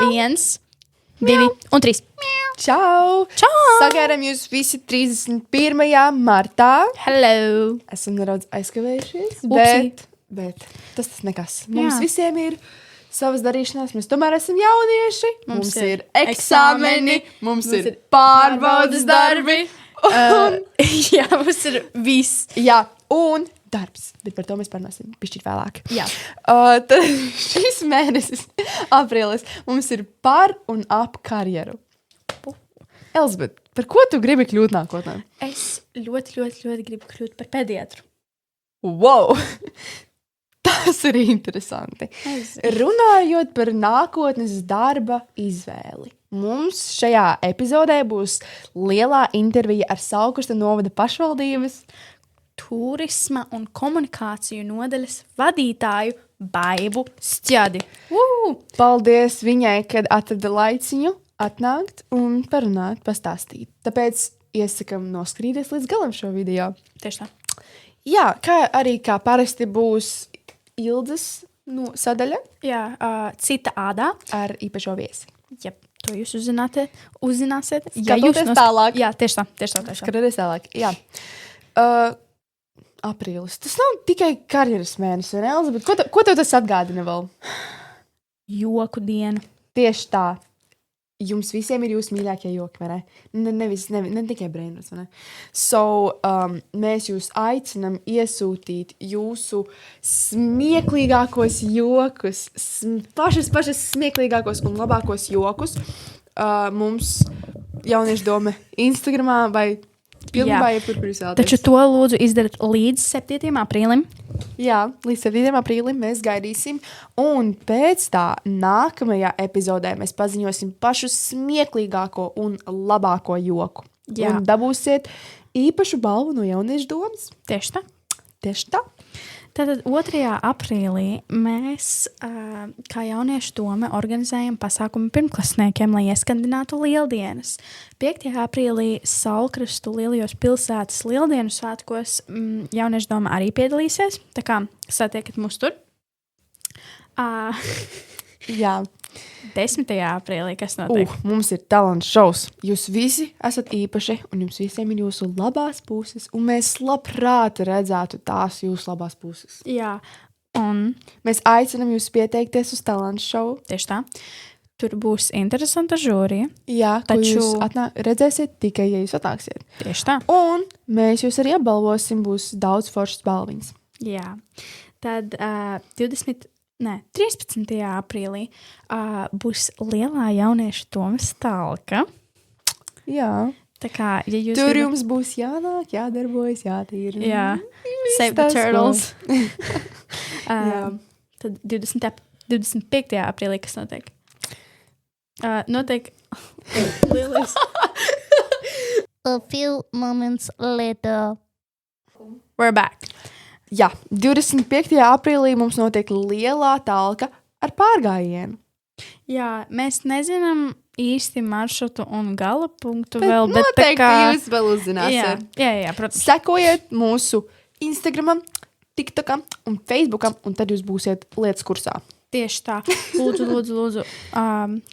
1, 2 un 3. Čau! Čau! Sagaidām jūs visi 31. martā. Hello! Esam nedaudz aizkavējušies, Upsi. bet tas nekas. Mums Jā. visiem ir savas darīšanās, mēs tomēr esam jaunieši. Mums ir eksāmeni, mums ir pārbaudas darbi. Jā, mums ir viss. Jā, un darbs, bet par to mēs parunāsim pišķirt vēlāk. Jā. Tad šis mēnesis, aprīlis, mums ir par un ap karjeru. Elizabete, par ko tu gribi kļūt nākotnē? Es ļoti gribu kļūt par pediatru. Wow! Tas ir interesanti. Runājot par nākotnes darba izvēli. Mums šajā epizodē būs lielā intervija ar Saulkrasta novada pašvaldības Turisma un komunikāciju nodaļas vadītāju Baibu Stjadi. Paldies viņai, kad atrada laiciņu atnākt un parunāt, pastāstīt. Tāpēc iesakam noskrīties līdz galam šo video. Tieši tā. Jā, kā parasti būs Ildes sadaļa Jā, cita ādā. ar īpašo viesi. Ja to jūs uzzināsiet. Skatoties tālāk. Jā, tieši tā. Skatoties tālāk, jā. Aprīlis. Tas nav tikai karjeras mēnesis, vai ne, Elizabete? Ko tev tas atgādina vēl? Joku dienu. Tieši tā. Jums visiem ir jūsu mīļākie joki, vai ne? Ne tikai brainrots, vai ne? Mēs jūs aicinam iesūtīt jūsu smieklīgākos jokus, pašas smieklīgākos un labākos jokus mums jauniešu doma Instagramā vai pilnībā jebkur, kur jūs vēlaties. Taču to lūdzu izdarīt līdz 7. aprīlim. Jā, līdz 7. aprīlim mēs gaidīsim, un pēc tā nākamajā epizodē mēs paziņosim pašu smieklīgāko un labāko joku. Jā. Un dabūsiet īpašu balvu no jauniešu domas. Tieši tā. Tieši tā. Tātad 2. aprīlī mēs, kā jauniešu doma, organizējam pasākumu pirmklasniekiem, lai ieskandinātu lieldienas. 5. aprīlī Saulkrastu lielajos pilsētas lieldienu svētkos jauniešu doma arī piedalīsies. Tā kā satiekat mūs tur. Jā. 10. aprīlī, kas notiek? Mums ir talants šovs. Jūs visi esat īpaši, un jums visiem ir jūsu labās puses, un mēs labprāt redzētu tās jūsu labās puses. Jā, un Mēs aicinam jūs pieteikties uz talants šovu. tieši tā. Tur būs interesanta žūrija. Jā, taču Taču- jūs redzēsiet tikai, ja jūs atnāksiet. Tieši tā. Un mēs jūs arī apbalvosim, būs daudz foršas balviņas. Jā. Tad 13. aprīlī būs lielā jauniešu domas talka. Jā. Tā kā, ja jūs Tur gribat- jums būs jānāk, jādarbojas, jātīra. Jā, Save the tas, Turtles. Jā. Tad 25. aprīlī, kas notiek? Notiek lielais. A few moments later. We're back. Jā, 25. aprīlī mums notiek lielā talka ar pārgājienu. Jā, mēs nezinām īsti maršrutu un gala punktu Bet vēl, bet tā noteikti kā... jūs vēl uzzināsiet. Jā, protams. Sekojiet mūsu Instagramam, TikTokam un Facebookam, un tad jūs būsiet lietas kursā. Tieši tā. Lūdzu,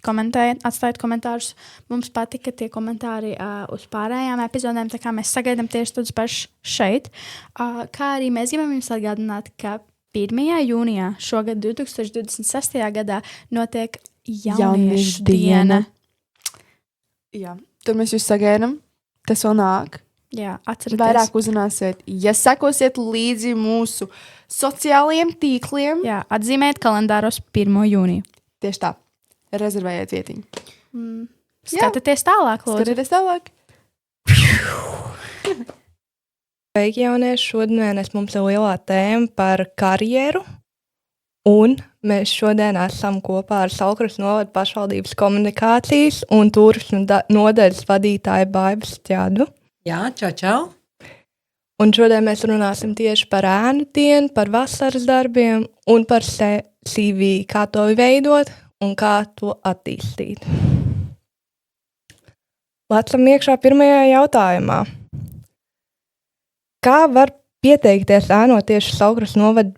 komentējiet, atstājiet komentārus. Mums patika tie komentāri uz pārējām epizodēm, tā kā mēs sagaidām tieši tādus pašus šeit. Kā arī mēs gribam jums atgādināt, ka 1. jūnijā šogad 2026. gadā notiek jauniešu diena. Jā, tur mēs jūs sagaidām. Tas vēl nāk. Jā, atcerieties. Vairāk uzzināsiet, ja sekosiet līdzi mūsu sociālajiem tīkliem. Jā, atzīmēt kalendāros 1. jūniju. Tieši tā. Rezervējiet vietiņu. Skatieties tālāk, lūdzu. Skatieties tālāk. Sveiki, jaunieši! Šodien mums ir lielā tēma par karjeru. Un mēs šodien esam kopā ar Saulkrastu novada pašvaldības komunikācijas un turismu nodaļas vadītāju Baibu Stjadu. Jā, čau! Un šodien mēs runāsim tieši par ēnu dienu, par vasaras darbiem un par CV, kā to veidot un kā to attīstīt. Lecam iekšā pirmajā jautājumā. Kā var pieteikties ēnot tieši Saulkrastu novada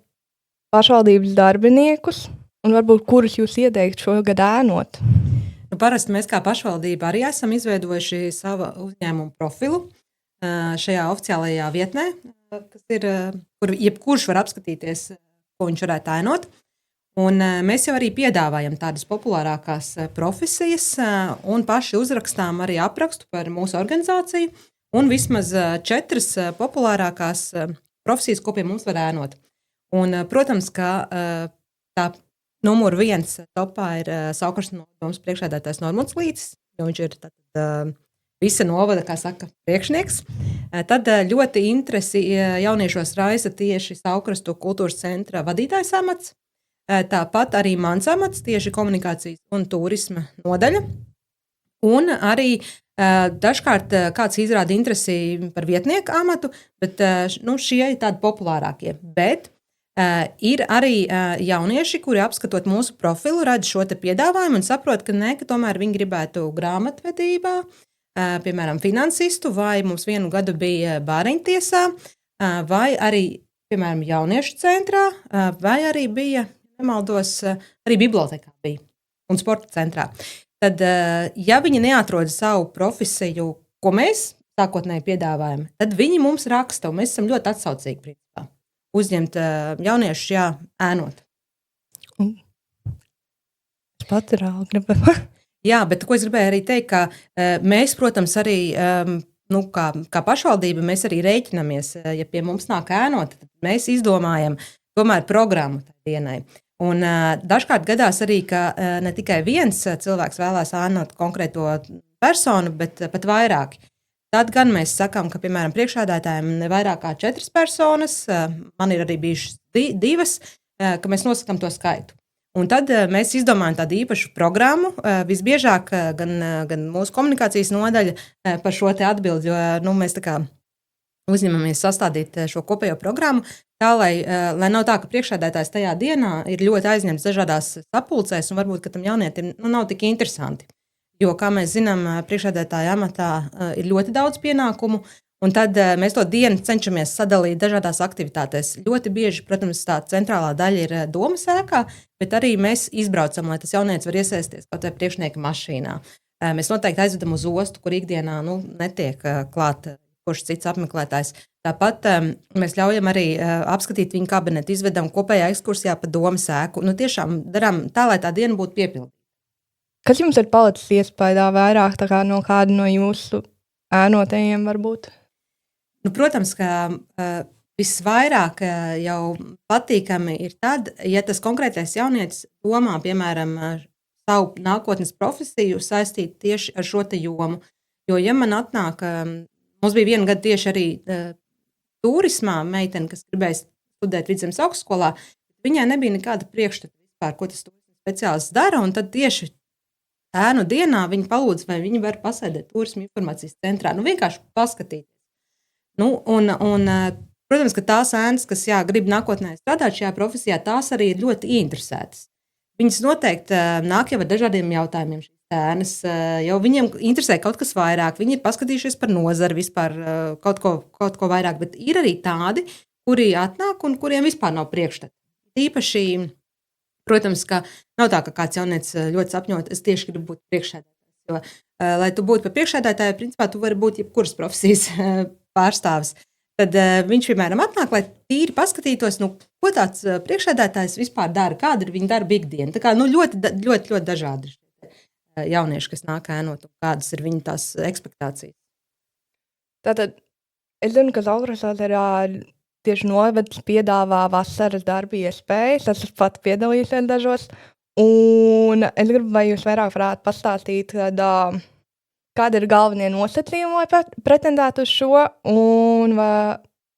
pašvaldības darbiniekus un varbūt kurus jūs ieteikt šogad ēnot? parasti mēs kā pašvaldība arī esam izveidojuši savu uzņēmumu profilu šajā oficiālajā vietnē, kur jebkurš var apskatīties, ko viņš varētu ainot. Un mēs jau arī piedāvājam tādas populārākās profesijas un paši uzrakstām arī aprakstu par mūsu organizāciju un vismaz 4 populārākās profesijas, ko pie mums var ēnot. Un, protams, ka tā numur 1 topā ir Saukarstas novadomas priekšsēdētājs Normunds Līcis, jo viņš ir visa novada, kā saka, priekšnieks. Tad ļoti interesi jauniešos raisa tieši Saukarstu kultūras centra vadītājs amats. Tāpat arī mans amats, tieši komunikācijas un turisma nodaļa. Un arī dažkārt kāds izrāda interesi par vietnieku amatu, bet šie ir tādi populārākie. Bet ir arī jaunieši, kuri apskatot mūsu profilu, redz šo te piedāvājumu un saprot, ka tomēr viņi gribētu grāmatvedībā, piemēram, finansistu, vai mums vienu gadu bija bāriņtiesā, vai arī, piemēram, jauniešu centrā, vai arī bija, nemaldos, arī bibliotekā bija un sporta centrā. Tad, ja viņi neatrod savu profesiju, ko mēs sākotnēji piedāvājam, tad viņi mums raksta, un mēs esam ļoti atsaucīgi, principā, uzņemt jauniešus, ēnot. Es pats gribu. Jā, bet ko es gribēju arī teikt, ka mēs, protams, arī, kā pašvaldība, mēs arī rēķinamies, ja pie mums nāk ēnot, tad mēs izdomājam tomēr programmu tai dienai. Un dažkārt gadās arī, ka ne tikai viens cilvēks vēlās ēnot konkrēto personu, bet pat vairāki. Tad gan mēs sakām, ka, piemēram, priekšsēdētājiem ne vairāk kā 4 personas, man ir arī bijušas 2, ka mēs nosakām to skaitu. Un tad mēs izdomājam tādu īpašu programmu, visbiežāk gan mūsu komunikācijas nodaļa par šo te atbildi, jo mēs tā kā uzņemamies sastādīt šo kopējo programmu, tā, lai nav tā, ka priekšsēdētājs tajā dienā ir ļoti aizņemts dažādās sapulcēs, un varbūt, ka tam jaunietim nav tik interesanti. Jo, kā mēs zinām, priekšsēdētāja amatā ir ļoti daudz pienākumu, un tad mēs to dienu cenšamies sadalīt dažādās aktivitātēs. Ļoti bieži, protams, tā centrālā daļa ir domas ēkā, bet arī mēs izbraucam, lai tas jaunietis var iesaisties kaut vai priekšnieka mašīnā. Mēs noteikti aizvedam uz ostu, kur ikdienā netiek klāt kurš cits apmeklētājs. Tāpat mēs ļaujam arī apskatīt viņu kabinetu, izvedam kopējā ekskursijā pa domas ēku. Tiešām darām tā, lai tā diena būtu piepildīta. Kas jums ir palicis iespējā vairāk no kāda no jūsu ēnotajiem varbūt? Protams, ka visvairāk jau patīkami ir tad, ja tas konkrētais jaunietis domā, piemēram, savu nākotnes profesiju saistīt tieši ar šo te jomu. Jo, ja man atnāk, mums bija vienu gadu tieši arī turismā meitene, kas gribēja studēt Vidzemes augstskolā, viņai nebija nekāda priekšstata vispār, ko tas turisma speciālists dara, un tad tieši ēnu dienā viņa palūdz, vai viņi var pasēdēt turisma informācijas centrā, vienkārši paskatīties. Protams, ka tās ēnas, kas grib nākotnē strādāt šajā profesijā, tās arī ir ļoti ieinteresētas. Viņas noteikti nāk jau ar dažādiem jautājumiem šīs ēnas, jo viņiem interesē kaut kas vairāk, viņi ir paskatījušies par nozari vispār kaut ko vairāk, bet ir arī tādi, kuri atnāk un kuriem vispār nav priekšstata. Īpaši, protams, ka nav tā, ka kāds jaunietis ļoti sapņot, es tieši gribu būt priekšsēdētājs, jo, lai tu būtu par priekšsēdētāju, principā tu vari būt jebkuras profesijas pārstāvis. Tad viņš, piemēram, atnāk, lai tīri paskatītos, ko tāds priekšsēdētājs vispār dara, kāda ir viņa darba ikdiena. Tā kā ļoti dažādi jaunieši, kas nāk ēnot, un kādas ir viņa tās ekspektācijas. Tātad, es zinu, ka Saukrastā tieši novads piedāvā vasaras darba iespējas, es pat piedalīsies dažos, un es gribu, vai jūs vairāk varētu pastāstīt, kāda ir galvenie nosacījumi, lai pretendētu uz šo, un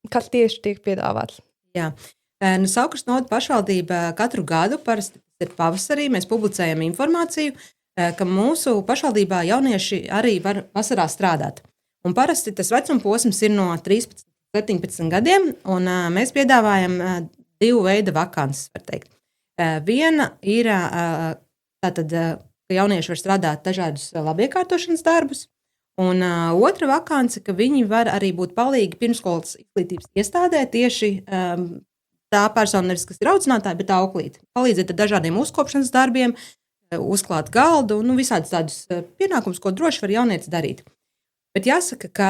kas tieši tiek piedāvāts? Jā, Saukrasta novada pašvaldība katru gadu, parasti ir pavasarī, mēs publicējam informāciju, ka mūsu pašvaldībā jaunieši arī var vasarā strādāt. Un parasti tas vecuma posms ir no 13 līdz 17 gadiem, un mēs piedāvājam 2 veida vakances, var teikt. Viena ir tātad, ka jaunieši var strādāt dažādus labiekārtošanas darbus, un otra vakance, ka viņi var arī būt palīgi pirmskolas izglītības iestādē tieši tā persona, nevis, kas ir audzinātāja, bet auklīte. Palīdzēt ar dažādiem uzkopšanas darbiem, uzklāt galdu, visādus tādus pienākumus, ko droši var jaunietis darīt. Bet jāsaka, ka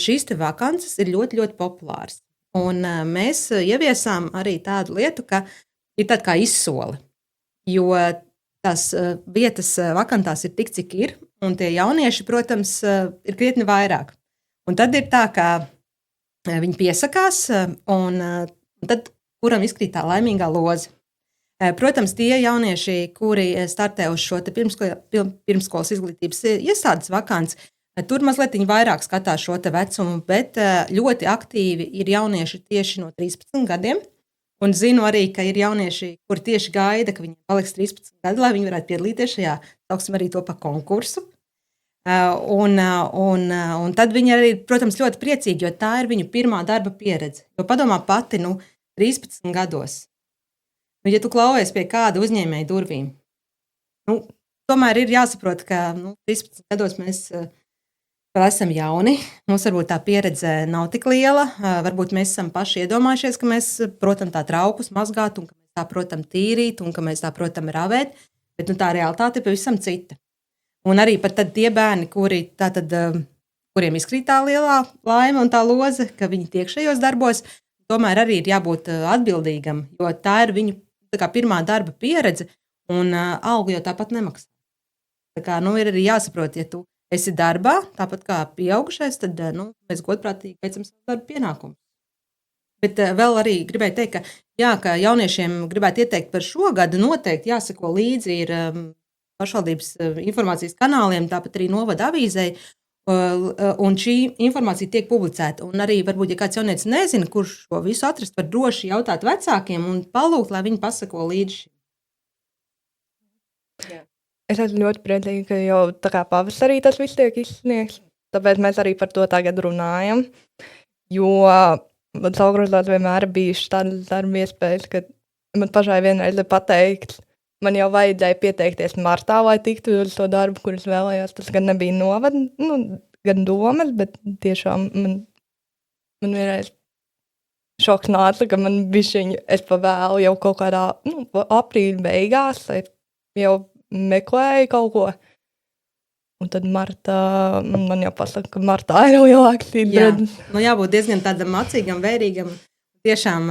šīs te vakances ir ļoti, ļoti populāras. Un mēs ieviesām arī tādu lietu, ka ir tāda kā izsole, jo tās vietas vakantās ir tik, cik ir, un tie jaunieši, protams, ir krietni vairāk. Un tad ir tā, ka viņi piesakās, un tad kuram izkrīt tā laimīgā loze. Protams, tie jaunieši, kuri startē uz šo pirmskolas izglītības iestādes vakants, tur mazliet vairāk skatās šo te vecumu, bet ļoti aktīvi ir jaunieši tieši no 13 gadiem. Un zinu arī, ka ir jaunieši, kuri tieši gaida, ka viņi paliks 13 gadi, lai viņi varētu piedalīties šajā, sauksim arī to pa konkursu. Un tad viņi arī, protams, ļoti priecīgi, jo tā ir viņu pirmā darba pieredze. Jo padomā pati, 13 gados. Ja tu klauvies pie kāda uzņēmēja durvīm, tomēr ir jāsaprot, ka 13 gados mēs vēl esam jauni. Mums varbūt tā pieredze nav tik liela. Varbūt mēs esam paši iedomājušies, ka mēs, protams, tā traukus mazgāt, un ka mēs tā, protams, tīrīt, un ka mēs tā, protams, ravēt. Bet tā realitāte ir pavisam cita. Un arī pat tie bērni, kuriem izkrīt tā lielā laime un tā loze, ka viņi tiek šajos darbos, tomēr arī ir jābūt atbildīgam, jo tā ir viņu pirmā darba pieredze, un algu jau tāpat nemaksā. Tā kā, ir arī jāsaprot, ja tu esi darbā, tāpat kā pieaugušais, tad mēs godprātīgi veicam savu darbu pienākumu. Bet vēl arī gribēju teikt, ka jauniešiem gribētu ieteikt par šo gadu noteikti jāsako līdzi ir pašvaldības informācijas kanāliem, tāpat arī novada avīzei, un šī informācija tiek publicēta. Un arī, varbūt, ja kāds jaunietis nezina, kurš šo visu atrast, var droši jautāt vecākiem un palūgt, lai viņi pasako līdzi. Es esmu ļoti priecīga, ka jau tā kā pavasarī tas viss tiek izsniegts, tāpēc mēs arī par to tagad runājam, jo man Saulgrozās vienmēr ir bijušas tādas darba iespējas, ka man pašai vienreiz pateikt, man jau vajadzēja pieteikties martā, lai tiktu uz to darbu, kurus vēlējos. Tas gan nebija novad, gan domas, bet tiešām man vienreiz šoks nāca, ka man bišķiņi es pavēlu jau kaut kādā aprīļa beigās, jau meklēju kaut ko. Un tad martā, man jau pasaka, ka martā ir lielāks īdredis. Jābūt diezgan tādam acīgam, vērīgam. Tiešām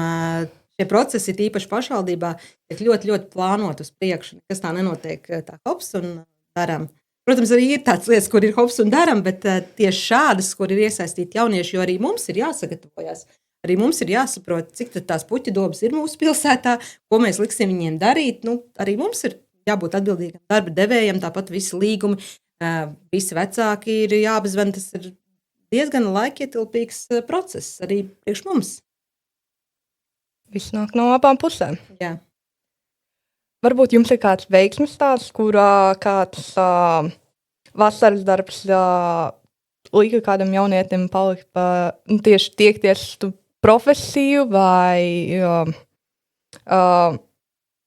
šie procesi, īpaši pašvaldībā, tiek ļoti, ļoti plānot uz priekšu. Kas tā nenotiek tā hops un daram. Protams, arī ir tāds lietas, kur ir hops un daram, bet tieši šādas, kur ir iesaistīti jaunieši, jo arī mums ir jāsagatavojas. Arī mums ir jāsaprot, cik tās puķa dobas ir mūsu pilsētā, ko mēs liksim viņiem darīt. Arī mums ir jābūt atbildīgam darba devējam, tāpat visi līgumi, visi vecāki ir jāapzvan. Tas ir diezgan laikietilpīgs process arī priekš mums. Viss nāk no abām pusēm. Jā. Varbūt jums ir kāds veiksmes stāsts, kurā kāds vasaras darbs lika kādam jaunietim palikt tieši tiekties profesiju vai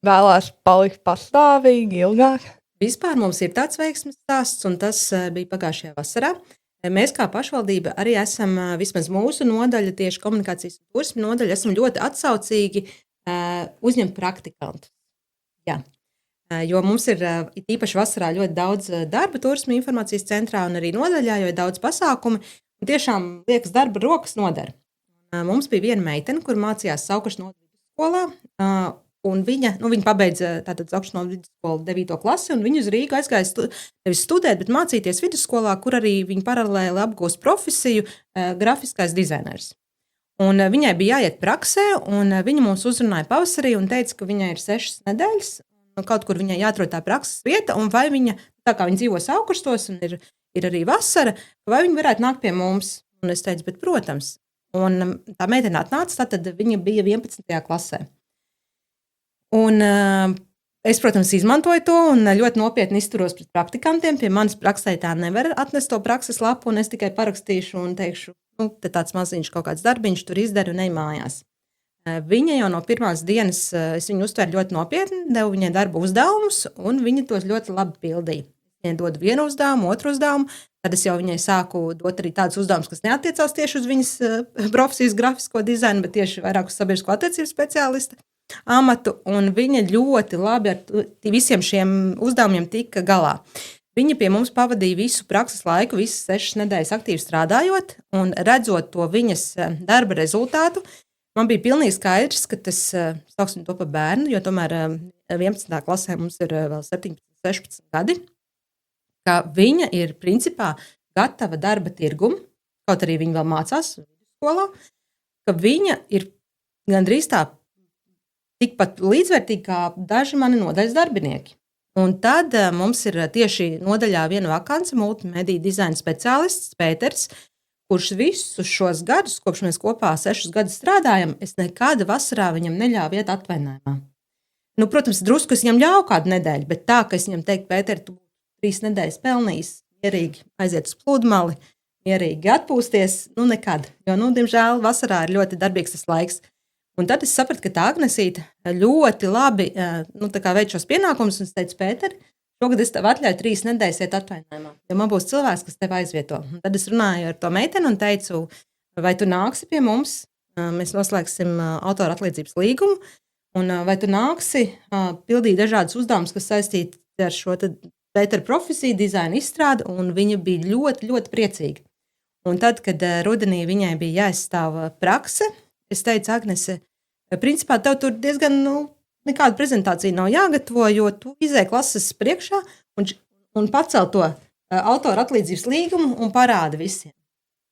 vēlās palikt pastāvīgi ilgāk? Vispār mums ir tāds veiksmes stāsts, un tas bija pagājušajā vasarā. Mēs kā pašvaldība arī esam, vismaz mūsu nodaļa, tieši komunikācijas un turisma nodaļa, esam ļoti atsaucīgi uzņemt praktikantus. Jā. Jo mums ir īpaši vasarā ļoti daudz darba turisma informācijas centrā un arī nodaļā, jo ir daudz pasākumu. Un tiešām liekas darba rokas nodara. Mums bija viena meitene, kur mācījās Saukšņu vidusskolā, un viņa pabeidza tātad Saukšņu vidusskolu 9. klasi, un viņa uz Rīgu aizgāja nevis studēt, bet mācīties vidusskolā, kur arī viņa paralēli apgūst profesiju grafiskais dizainers. Un viņai bija jāiet praksē, un viņa mūs uzrunāja pavasarī un teica, ka viņai ir 6 nedēļas, un kaut kur viņai jāatrod tā prakses vieta, un vai viņa, tā kā viņa dzīvo Saukštos, un ir arī vasara, vai viņa varētu nākt pie mums. Un es teicu, bet protams. Un tā meitene atnāca, tad viņa bija 11. klasē. Un es, protams, izmantoju to un ļoti nopietni izturos pret praktikantiem. Pie manas praksē tā nevar atnest to prakses lapu, un es tikai parakstīšu un teikšu, te tāds maziņš kaut kāds darbiņš tur izdara un ej mājās. Viņa jau no pirmās dienas, es viņu uztvēru ļoti nopietni, devu viņai darba uzdevumus, un viņa tos ļoti labi pildīja. Viņai dod vienu uzdevumu, otru uzdevumu, tad es jau viņai sāku dot arī tādus uzdevumus, kas neattiecās tieši uz viņas profesijas grafisko dizainu, bet tieši vairāk uz sabiedrisko attiecību speciālista. amatu, un viņa ļoti labi ar visiem šiem uzdevumiem tika galā. Viņa pie mums pavadīja visu prakses laiku, visas 6 nedēļas aktīvi strādājot, un redzot to viņas darba rezultātu, man bija pilnīgi skaidrs, ka tas, sauksim to par bērnu, jo tomēr 11. klasē mums ir vēl 17, 16 gadi, ka viņa ir principā gatava darba tirgumu, kaut arī viņa vēl mācās vidusskolā, ka viņa ir gandrīz tā tikpat līdzvērtīgi kā daži mani nodaļas darbinieki. Un tad mums ir tieši nodaļā viena vakance, multimediju dizaina speciālists Pēters, kurš visus šos gadus, kopš mēs kopā 6 gadus strādājam, es nekāda vasarā viņam neļāvu iet atvainājumā. Nu, protams, drusku es viņam ļauju kādu nedēļu, bet tā, ka es viņam teiktu, Pēter, tu 3 nedēļas pelnījis, mierīgi aiziet uz pludmali, mierīgi atpūsties, nu nekad. Jo, diemžēl, vasarā ir ļoti darbīgs tas laiks. Un tad es sapratu, ka tā Agnesīte ļoti labi veic šos pienākumus, un es teicu, Pēter, šogad es tev atļauju 3 nedēļas iet atvainājumā, jo man būs cilvēks, kas tev aizvieto. Un tad es runāju ar to meiteni un teicu, vai tu nāksi pie mums, mēs noslēgsim autora atlīdzības līgumu, un vai tu nāksi pildīt dažādas uzdevumus, kas saistīti ar šo Pētera profesiju, dizaina izstrādi, un viņa bija ļoti, ļoti priecīga. Un tad, kad rudenī viņai bija jāizstāv prakse, es teicu, Agnese, principā tev tur diezgan nekāda prezentācija nav jāgatavo, jo tu izēji klases priekšā un pacel to autora atlīdzības līgumu un parāda visiem.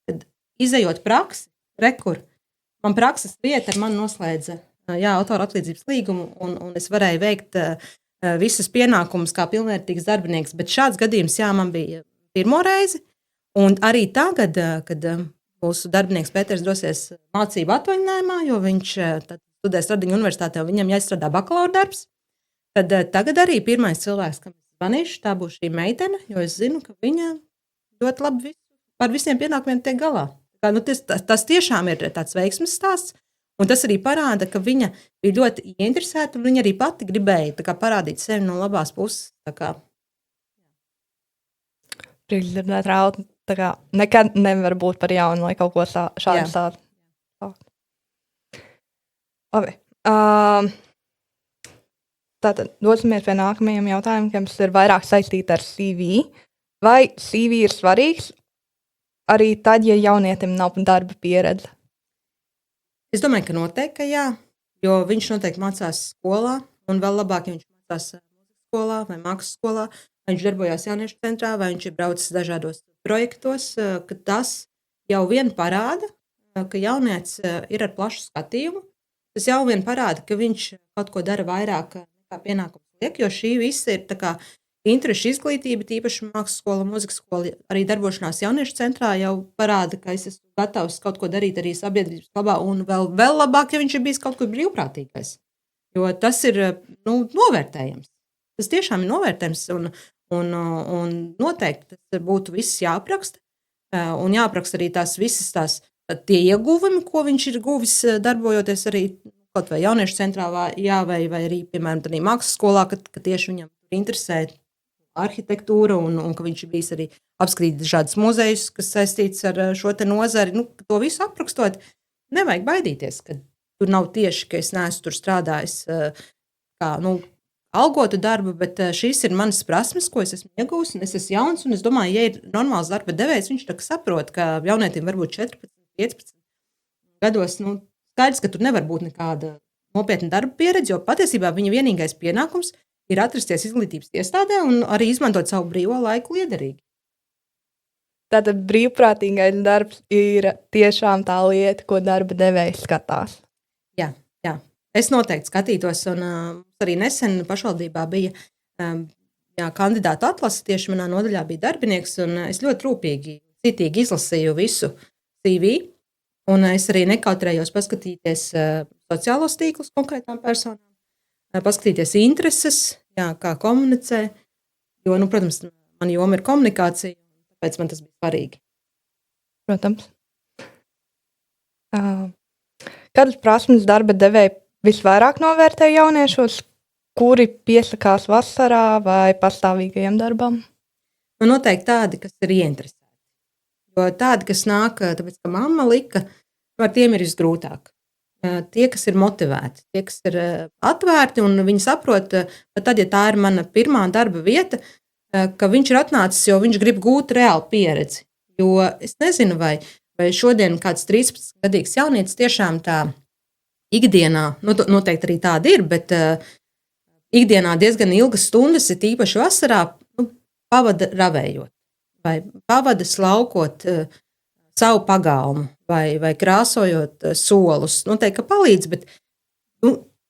Tad izējot praksi, rekur, man prakses vieta ar mani noslēdza autora atlīdzības līgumu, un es varēju veikt visus pienākumus kā pilnvērtīgs darbinieks, bet šāds gadījums, man bija pirmo reizi, un arī tagad, kad mūsu darbinieks Pēters dosies mācību atvaļinājumā, jo viņš studēs Radiņu universitātē, un viņam jāizstrādā bakalaura darbs. Tad tagad arī pirmais cilvēks, kam es zvanīšu, tā būs šī meitene, jo es zinu, ka viņa ļoti labi par visiem pienākumiem tiek galā. Tas tiešām ir tāds veiksmes stāsts, un tas arī parāda, ka viņa bija ļoti ieinteresēta, un viņa arī pati gribēja parādīt sevi no labās puses. Priekšdzirdēt Rauli. Tā kā nekad nevar būt par jaunu, lai kaut ko šādu sākt. Tātad dosimies pie nākamajiem jautājumiem, kas ir vairāk saistīti ar CV. Vai CV ir svarīgs arī tad, ja jaunietim nav darba pieredze? Es domāju, ka noteikti, ka jā, jo viņš noteikti mācās skolā, un vēl labāk, ja viņš mācās mūzikas skolā vai mākslas skolā, vai viņš darbojās jauniešu centrā, vai viņš ir braucis dažādos projektos, ka tas jau vien parāda, ka jaunietis ir ar plašu skatījumu. Tas jau vien parāda, ka viņš kaut ko dara vairāk nekā pienākums liek, jo šī visa ir tā kā interešu izglītība, tīpaši mākslas skola, mūzikas skola, arī darbošanās jauniešu centrā jau parāda, ka es esmu gatavs kaut ko darīt arī sabiedrības labā, un vēl labāk, ja viņš ir bijis kaut kur brīvprātīgais. Jo tas ir novērtējams. Tas tiešām ir novērtējams, un noteikti tas būtu viss jāapraksta, un jāapraksta arī tie ieguvumi, ko viņš ir guvis darbojoties arī kaut vai jauniešu centrā, vai arī, piemēram, tādā mākslas skolā, ka tieši viņam interesē arhitektūra, un ka viņš ir bijis arī apskatīt dažādas muzejus, kas saistīts ar šo te nozari. To visu aprakstot, nevajag baidīties, ka tur nav tieši, ka es neesmu tur strādājis kā, algotu darbu, bet šīs ir manas prasmes, ko es esmu iegūs, un es esmu jauns, un es domāju, ja ir normāls darba devējs, viņš tā saprot, ka jaunietim varbūt 14, 15 gados, skaidrs, ka tur nevar būt nekāda nopietna darba pieredze, jo patiesībā viņa vienīgais pienākums ir atrasties izglītības iestādē un arī izmantot savu brīvo laiku liederīgi. Tātad brīvprātīgais darbs ir tiešām tā lieta, ko darba devējs skatās. Jā. Es noteikti skatītos, un arī nesen pašvaldībā bija kandidātu atlase, tieši manā nodaļā bija darbinieks, un es ļoti rūpīgi, citīgi izlasīju visu CV, un es arī nekautrējos paskatīties sociālos tīklus konkrētām personām, paskatīties intereses, kā komunicē, jo, protams, man joma ir komunikācija, tāpēc man tas bija svarīgi. Protams. Kādas prasmes darba devēji visvairāk novērtē jauniešos, kuri piesakās vasarā vai pastāvīgajam darbam? Noteikti tādi, kas ir ieinteresēti. Jo tādi, kas nāk, tāpēc, ka mamma lika, ar tiem ir visgrūtāk. tie, kas ir motivēti, tie, kas ir atvērti, un viņi saprot, pat tad, ja tā ir mana pirmā darba vieta, ka viņš ir atnācis, jo viņš grib gūt reālu pieredzi. Jo es nezinu, vai šodien kāds 13-gadīgs jaunietis tiešām tā ikdienā, noteikti arī tāda ir, bet ikdienā diezgan ilgas stundas, ir īpaši vasarā, pavada ravējot, vai pavada slaukot savu pagalmu, vai krāsojot solus. Noteikti, ka palīdz, bet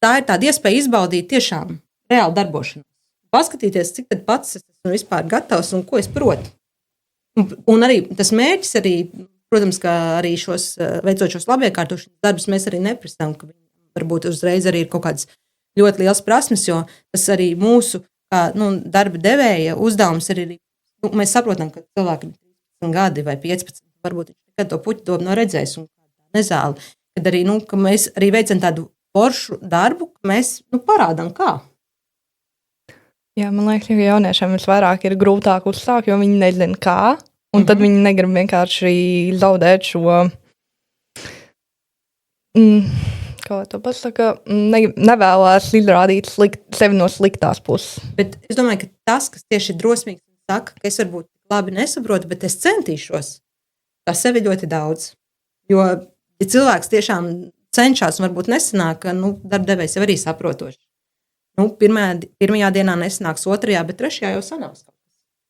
tā ir tāda iespēja izbaudīt tiešām reāli darbošanos. Paskatīties, cik tad pats es esmu vispār gatavs un ko es protu. Un arī tas mērķis arī, protams, ka arī veicot šos labiekārtošanas darbus, mēs arī neprasām, ka viņi varbūt uzreiz arī ir kaut kādas ļoti liels prasmes, jo tas arī mūsu darba devēja uzdevums ir arī, mēs saprotam, ka cilvēkam 13 gadi vai 15, varbūt viņš nekad to puķu dobu nav redzējis un nezāli, kad arī, ka mēs arī veicam tādu foršu darbu, ka mēs parādām kā. Jā, man liekas, ka jauniešiem visvairāk ir grūtāk uzsākt, jo viņi nezina kā, un tad viņi negrib vienkārši zaudēt šo, kā to pasaka, nevēlās izrādīt sevi no sliktās puses. Bet es domāju, ka tas, kas tieši ir drosmīgs, saka, ka es varbūt labi nesaprotu, bet es centīšos, tas sevi ļoti daudz. Jo, ja cilvēks tiešām cenšas un varbūt nesanāk, darbdevējs jau arī saprotoši. Pirmajā dienā nesanāks, otrajā, bet trešajā jau sanāks.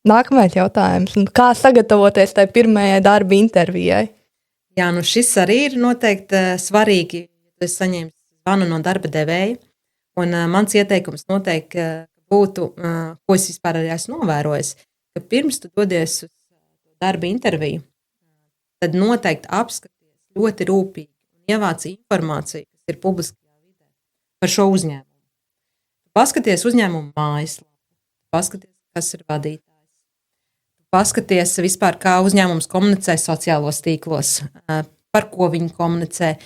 Nākamais jautājums. Kā sagatavoties tai pirmajai darba intervijai? Jā, šis arī ir noteikti svarīgi. Es saņēmu zvanu no darba devēja, un mans ieteikums noteikti būtu, ko es vispār arī esmu novērojis, ka pirms tu dodies uz darba interviju, tad noteikti apskaties ļoti rūpīgi un ievāc informāciju, kas ir publiskajā vidē par šo uzņēmumu. Paskaties uzņēmumu mājaslapu, paskaties, kas ir vadītājs, paskaties vispār, kā uzņēmums komunicē sociālos tīklos, par ko viņi komunicē,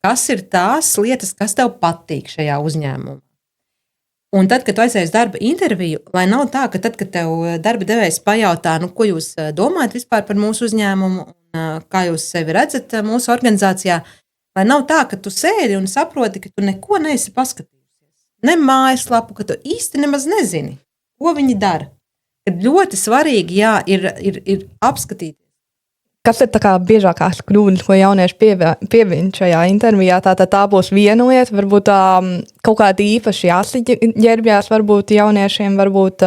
kas ir tās lietas, kas tev patīk šajā uzņēmumā. Un tad, kad tu aizies darba interviju, lai nav tā, ka tad, kad tev darba devējs pajautā, ko jūs domājat vispār par mūsu uzņēmumu, un kā jūs sevi redzat mūsu organizācijā, lai nav tā, ka tu sēdi un saproti, ka tu neko neesi paskatījies. Ne mājaslapu, ka tu īsti nemaz nezini, ko viņi dara. Kad ļoti svarīgi, ir apskatīt. Kas ir tā kā biežākās kļūdas, ko jaunieši pieviņ šajā intervijā? Tā būs viena lieta, varbūt kaut kāda īpaši jāsaģērbjās, varbūt jauniešiem, varbūt...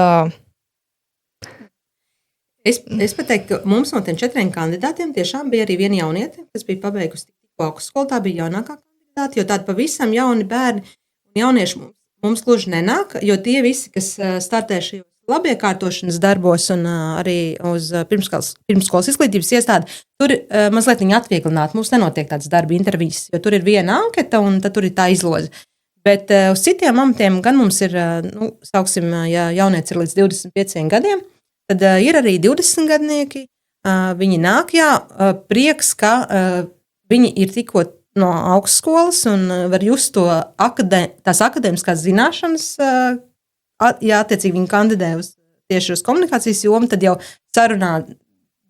Es pateiktu, ka mums no tiem 4 kandidātiem tiešām bija arī viena jauniete, kas bija pabeigusi augstskolu, tā bija jaunākā kandidāta, jo tādi pavisam jauni bērni un jaunieši mums gluži nenāk, jo tie visi, kas startē šajos labiekārtošanas darbos un arī uz pirmskolas izglītības iestādi, tur mazliet viņi atvieglināti. Mums nenotiek tādas darba intervijas, jo tur ir viena anketa un tad tur ir tā izloze. Bet uz citiem amatiem gan mums ir, sauksim, ja jaunieci ir līdz 25 gadiem, tad ir arī 20 gadnieki. Viņi nāk, prieks, ka viņi ir tikko no augstskolas un var just to tās akadēmiskās zināšanas, ja attiecīgi viņi kandidē tieši uz komunikācijas jomu, tad jau sarunā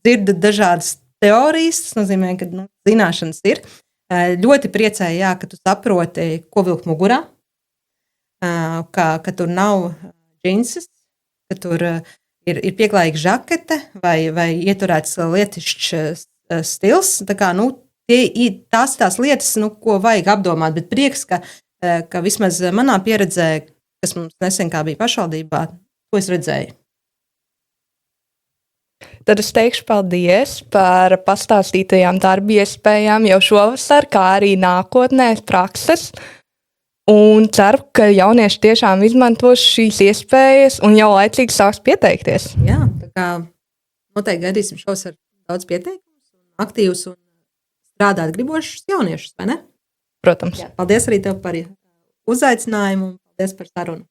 dzird dažādas teorijas, tas nozīmē, ka zināšanas ir. Ļoti priecēja, ka tu saproti, ko vilkt mugurā, ka tur nav džinses, ka tur ir pieklājīga žakete vai ieturēts lietišķs stils, tā kā, tās lietas, ko vajag apdomāt, bet prieks, ka vismaz manā pieredzē, kas mums nesen kā bija pašvaldībā, to es redzēju. Tad es teikšu paldies par pastāstītajām darba iespējām jau šovasar, kā arī nākotnē prakses. Un ceru, ka jaunieši tiešām izmantos šīs iespējas un jau laicīgi sāks pieteikties. Jā, tā kā noteikti gaidīsim šovasar daudz pieteikumus un aktīvus un strādāt gribošus jauniešus, vai ne? Protams. Jā, paldies arī tev par uzaicinājumu un paldies par sarunu.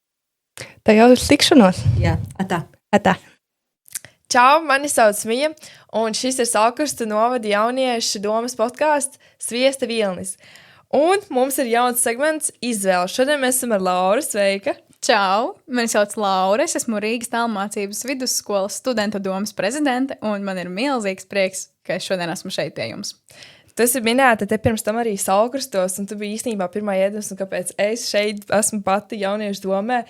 Tā jau ir tikšanos. Jā, atā. Atā. Čau, mani sauc Mija, un šis ir Salkurstu novada jauniešu domas podkāsts Sviesta Vilnis. Un mums ir jauns segments izvēle. Šodien mēs esam ar Lauru. Sveika! Čau! Mani sauc Laura, es esmu Rīgas tālmācības vidusskolas studentu domas prezidente, un man ir milzīgs prieks, ka es šodien esmu šeit pie jums. Tu esi minēta te pirms tam arī Saulkrastos, un tu biji īstenībā pirmā iedvesma, kāpēc es šeit esmu pati jauniešu domē.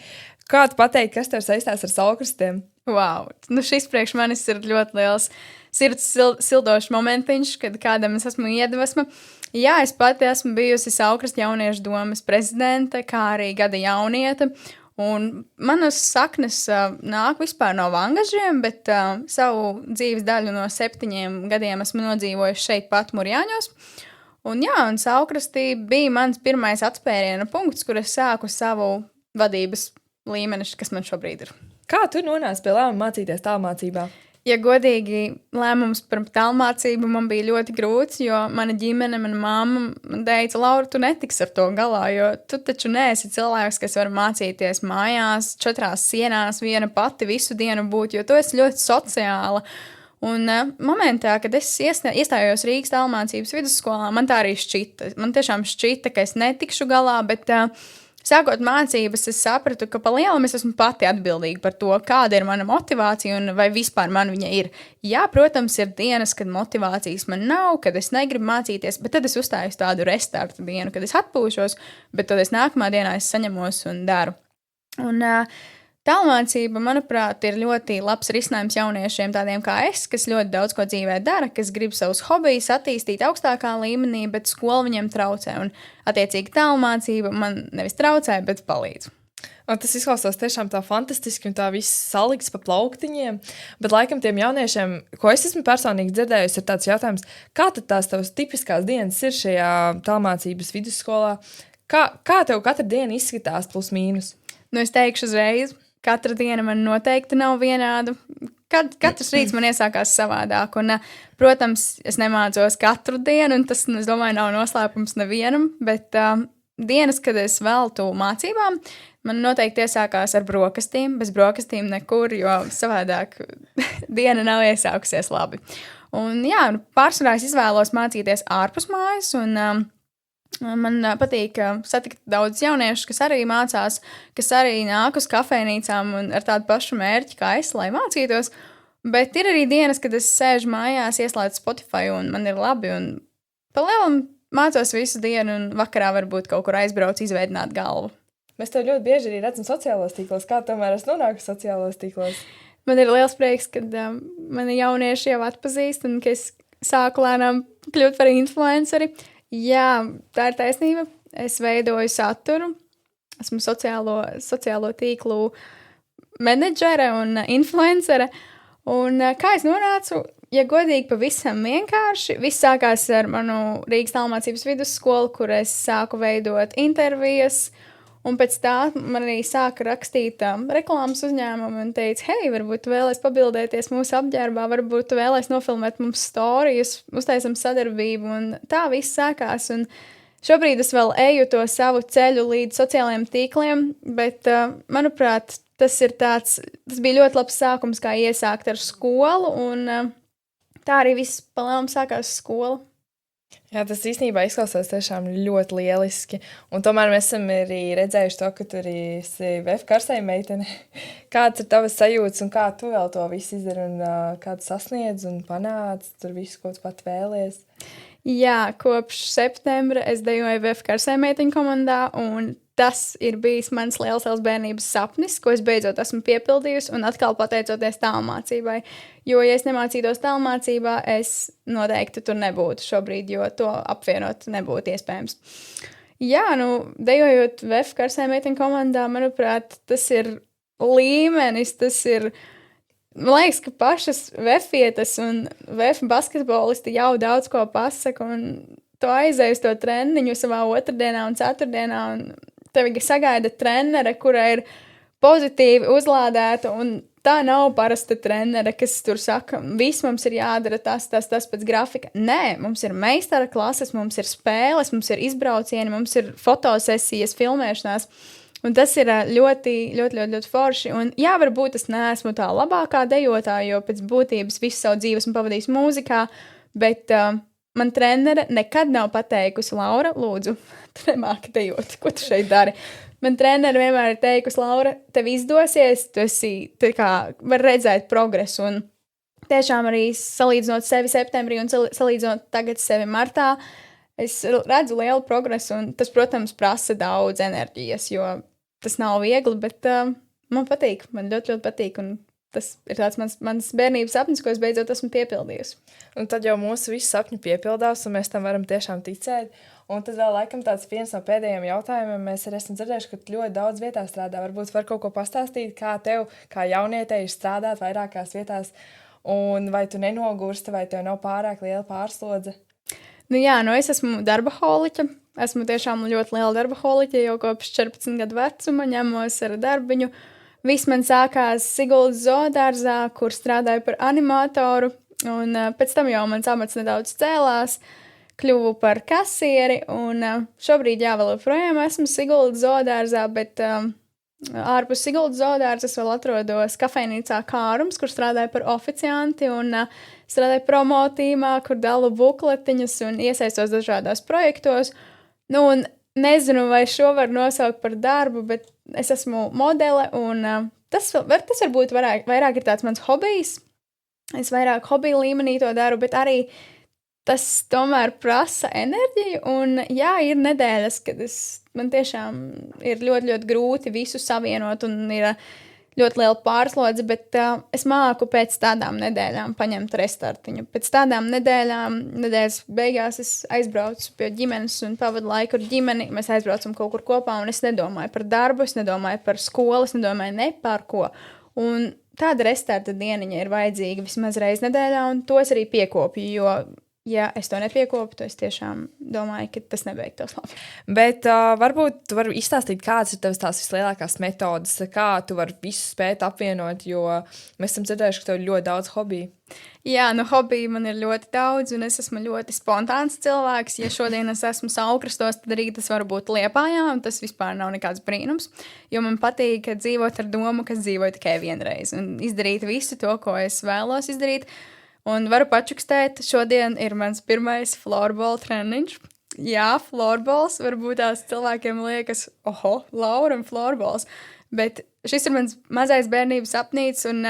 Kā tu pateikti, kas tev saistās ar Saulkrastiem? Wow. Nu, šis priekš manis ir ļoti liels sirds sildošs momentiņš, kad kādam es esmu iedvesma. Jā, es pati esmu bijusi Saulkrasta jauniešu domas prezidente, kā arī gada jauniete. Un manas saknes nāk vispār no Vangažiem, bet savu dzīves daļu no 7 gadiem esmu nodzīvojusi šeit pat Murjāņos. Un jā, un Saulkrastī bija mans pirmais atspēriena punkts, kur es sāku savu vadības līmeni, kas man šobrīd ir. Kā tu nonāci pie lēmuma mācīties tālmācībā? Ja godīgi, lēmums par tālmācību man bija ļoti grūts, jo mana ģimene, mana mamma man teica, Laura, tu netiksi ar to galā, jo tu taču neesi cilvēks, kas var mācīties mājās, 4 sienās, viena pati visu dienu būt, jo tu esi ļoti sociāla. Un momentā, kad es iestājos Rīgas tālmācības vidusskolā, man tā arī šķita. Man tiešām šķita, ka es netikšu galā, bet sākot mācības, es sapratu, ka pa lielam es esmu pati atbildīga par to, kāda ir mana motivācija un vai vispār man viņa ir. Jā, protams, ir dienas, kad motivācijas man nav, kad es negribu mācīties, bet tad es uzstāju tādu restartu dienu, kad es atpūšos, bet tad es nākamā dienā es saņemos un daru. Un tālmācība, manuprāt, ir ļoti labs risinājums jauniešiem tādiem kā es, kas ļoti daudz ko dzīvē dara, kas grib savus hobijus attīstīt augstākā līmenī, bet skola viņiem traucē. Un, attiecīgi, tālmācība man nevis traucē, bet palīdz. Un tas izklausās tiešām tā fantastiski un tā viss salikts pa plauktiņiem, bet laikam tiem jauniešiem, ko es esmu personīgi dzirdējusi, ir tāds jautājums, kā tad tās tavas tipiskās dienas ir šajā tālmācības vidusskolā? Kā tev katra diena izskatās plus mīnus? Nu, es teikšu uzreiz. Katra diena man noteikti nav vienāda. Katrs rīts man iesākās savādāk. Un, protams, es nemācos katru dienu, un tas, es domāju, nav noslēpums nevienam. Bet dienas, kad es veltu mācībām, man noteikti iesākās ar brokastīm. Bez brokastīm nekur, jo savādāk diena nav iesākusies labi. Un, jā, pārsvarā es izvēlos mācīties ārpus mājas, un man patīk satikt daudz jauniešu, kas arī mācās, kas arī nāk uz kafejnīcām un ar tādu pašu mērķi kā es, lai mācītos. Bet ir arī dienas, kad es sēžu mājās, ieslēdzu Spotify un man ir labi. Un pa lielam mācos visu dienu un vakarā varbūt kaut kur aizbrauc izveidināt galvu. Mēs tev ļoti bieži arī redzam sociālos tīklos. Kā tomēr es nonāku sociālos tīklos? Man ir liels prieks, kad mani jaunieši jau atpazīst un ka es sāku lēnām kļūt par influenceri. Jā, tā ir taisnība. Es veidoju saturu. Esmu sociālo tīklu menedžere un influencere. Un kā es nonācu? Ja godīgi, pavisam vienkārši. Viss sākās ar manu Rīgas tālmācības vidusskolu, kur es sāku veidot intervijas. Un pēc tā man arī sāka rakstīt reklāmas uzņēmumu un teica, hei, varbūt tu vēlies pabildēties mūsu apģērbā, varbūt tu vēlies nofilmēt mums storijas, uztaisam sadarbību, un tā viss sākās. Un šobrīd es vēl eju to savu ceļu līdz sociālajiem tīkliem, bet, manuprāt, tas bija ļoti labs sākums, kā iesākt ar skolu, un tā arī viss palēlam sākās skola. Jā, tas īstenībā izklausās tiešām ļoti lieliski. Un tomēr mēs esam arī redzējuši to, ka tu arī esi VF karsēja meitene. Kāds ir tavas sajūtas un kā tu vēl to visu izdari un kā tu sasniedz un panāc tur visu, ko tu pat vēlies? Jā, kopš septembra es dejoju VF karsēja meiteņu komandā un tas ir bijis mans liels bērnības sapnis, ko es beidzot esmu piepildījusi un atkal pateicoties tālmācībai. Jo, ja es nemācītos tālmācībā, es noteikti tur nebūtu šobrīd, jo to apvienot nebūtu iespējams. Jā, dejojot VF karsēja meiteņu komandā, manuprāt, tas ir līmenis, tas ir, man liekas, ka pašas VF-ietas un VF basketbolisti jau daudz ko pasaka un to aizēju uz to treniņu savā otrdienā un ceturtdienā un tevi sagaida trenere, kura ir pozitīvi uzlādēta, un tā nav parasta trenere, kas tur saka, viss mums ir jādara tas pēc grafika. Nē, mums ir meistara klases, mums ir spēles, mums ir izbraucieni, mums ir fotosesijas, filmēšanās, un tas ir ļoti, ļoti, ļoti, ļoti forši. Un jā, varbūt es neesmu tā labākā dejotāja, jo pēc būtības visu savu dzīvi esmu pavadījis mūzikā, bet man trenere nekad nav pateikusi, Laura, lūdzu, tu nemāki dejot, ko tu šeit dari? Man trenere vienmēr ir teikusi, Laura, tev izdosies, tu esi, var redzēt progresu, un tiešām arī salīdzinot sevi septembrī un salīdzinot tagad sevi martā, es redzu lielu progresu, un tas, protams, prasa daudz enerģijas, jo tas nav viegli, bet man patīk, man ļoti, ļoti patīk, un tas ir tāds mans bērnības sapnis, ko es beidzot esmu piepildījusi. Un tad jau mūsu visi sapņi piepildās, un mēs tam varam tiešām ticēt. Un tad vēl laikam tāds viens no pēdējiem jautājumiem, mēs arī esam dzirdējuši, ka ļoti daudz vietā strādā. Varbūt var kaut ko pastāstīt, kā tev, kā jaunietei, ir strādāt vairākās vietās, un vai tu nenogursti, vai tev nav pārāk liela pārslodze? Nu jā, es esmu darbaholiķa. Esmu tiešām ļoti liela darbaholiķa, jau kopš 14 gadu vecuma ņemos ar darbiņu. Viss man sākās Siguldas zoodārzā, kur strādāju par animatoru, un pēc tam jau mans amats nedaudz cēlās, kļuvu par kasieri, un šobrīd vēl joprojām esmu Siguldas zoodārzā, bet ārpus Siguldas zoodārzas vēl atrodos kafejnīcā Kārums, kur strādāju par oficianti, un strādāju promotīmā, kur dalu bukletiņus un iesaistos dažādās projektos. Nu, un nezinu, vai šo var nosaukt par darbu, bet es esmu modele, un tas varbūt vairāk ir tāds mans hobijs. Es vairāk hobiju līmenī to daru, bet arī tas tomēr prasa enerģiju, un jā, ir nedēļas, kad man tiešām ir ļoti, ļoti grūti visu savienot, un ir ļoti liela pārslodze, bet es māku pēc tādām nedēļām paņemt restartiņu. Pēc tādām nedēļas beigās es aizbraucu pie ģimenes un pavadu laiku ar ģimeni. Mēs aizbraucam kaut kur kopā, un es nedomāju par darbu, es nedomāju par skolu, es nedomāju ne par ko. Un tāda restarta dieniņa ir vajadzīga vismaz reiz nedēļā, un to es arī piekopju, jo ja es to nepiekopu, tad es tiešām domāju, ka tas nebeigtos labi. Bet varbūt tu vari izstāstīt, kādas ir tavas tās vislielākās metodas, kā tu vari visu spēt apvienot, jo mēs esam dzirdējuši, ka tev ir ļoti daudz hobiju. Jā, hobiju man ir ļoti daudz, un es esmu ļoti spontāns cilvēks. Ja šodien es esmu Saukrastos, tad arī tas var būt Liepājā, un tas vispār nav nekāds brīnums, jo man patīk dzīvot ar domu, ka es dzīvoju tikai vienreiz, un izdarīt visu to, ko es vēlos izdarīt. Un varu pačukstēt, šodien ir mans pirmais floorball treniņš. Jā, floorballs, varbūt tās cilvēkiem liekas, Laura un floorballs, bet šis ir mans mazais bērnības sapnīts, un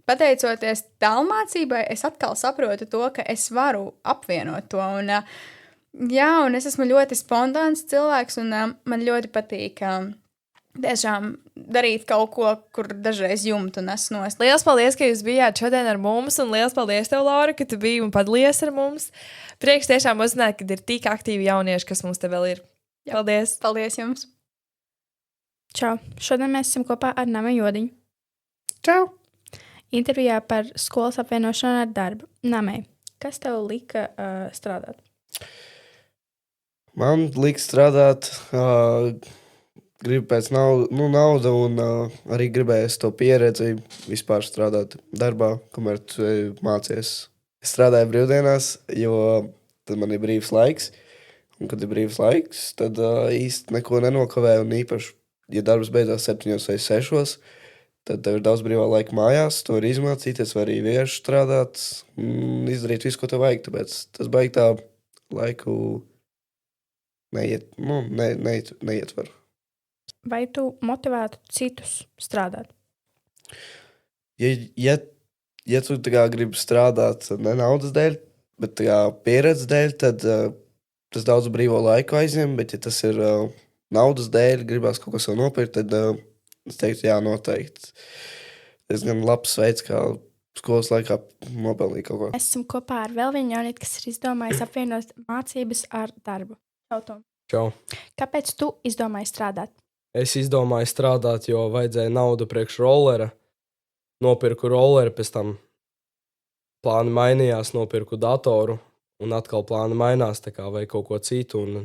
pateicoties tālmācībai, es atkal saprotu to, ka es varu apvienot to, un un es esmu ļoti spontāns cilvēks, un man ļoti patīk tiešām darīt kaut ko, kur dažreiz jumtu nes nost. Liels paldies, ka jūs bijāt šodien ar mums, un liels paldies tev, Laura, ka tu biji un padalījies ar mums. Prieks tiešām uzzināt, ka ir tik aktīvi jaunieši, kas mums te vēl ir. Jā. Paldies! Paldies jums! Čau! Šodien mēs esam kopā ar Nama Jodiņu. Čau! Intervijā par skolas apvienošanu ar darbu. Namai, kas tev lika strādāt? Man lika strādāt... Gribu pēc nauda un arī gribēju to pieredzi vispār strādāt darbā, kamēr tu mācies. Es strādāju brīvdienās, jo tad man ir brīvs laiks. Un, kad ir brīvs laiks, tad īsti neko nenokavēju. Un īpaši, ja darbs beidzās 7 vai 6, tad tev ir daudz brīvā laika mājās. To var izmācīties, vai arī vienkārši strādāt un izdarīt visu, ko tev vajag. Tāpēc tas baigi tā laiku neietver. Vai tu motivētu citus strādāt? Ja tu gribi strādāt ne naudas dēļ, bet pieredzes dēļ, tad tas daudz brīvo laiku aizņem, bet ja tas ir naudas dēļ, gribās kaut ko sev nopirkt, tad es teiktu, jā, noteikti. Tas gan labs veids, kā skolas laikā nopelnīt kaut ko. Mēs esam kopā ar vēl vienu jaunieti, kas ir izdomājis apvienot mācības ar darbu. Čau. Kāpēc tu izdomāji strādāt? Es izdomāju strādāt, jo vajadzēja naudu priekš rollera. Nopirku rolleri, pēc tam plāni mainījās, nopirku datoru, un atkal plāni mainās, tā kā vajag kaut ko citu, un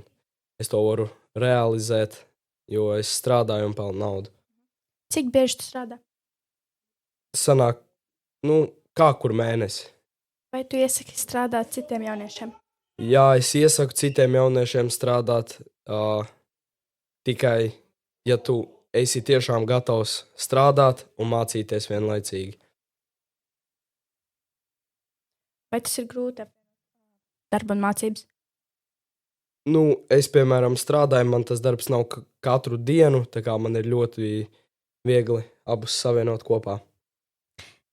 es to varu realizēt, jo es strādāju un pelnu naudu. Cik bieži tu strādā? Sanāk, kā kur mēnesi. Vai tu iesaki strādāt citiem jauniešiem? Jā, es iesaku citiem jauniešiem strādāt, tikai ja tu esi tiešām gatavs strādāt un mācīties vienlaicīgi. Vai tas ir grūti darba un mācības? Es, piemēram, strādāju, man tas darbs nav katru dienu, tā kā man ir ļoti viegli abus savienot kopā.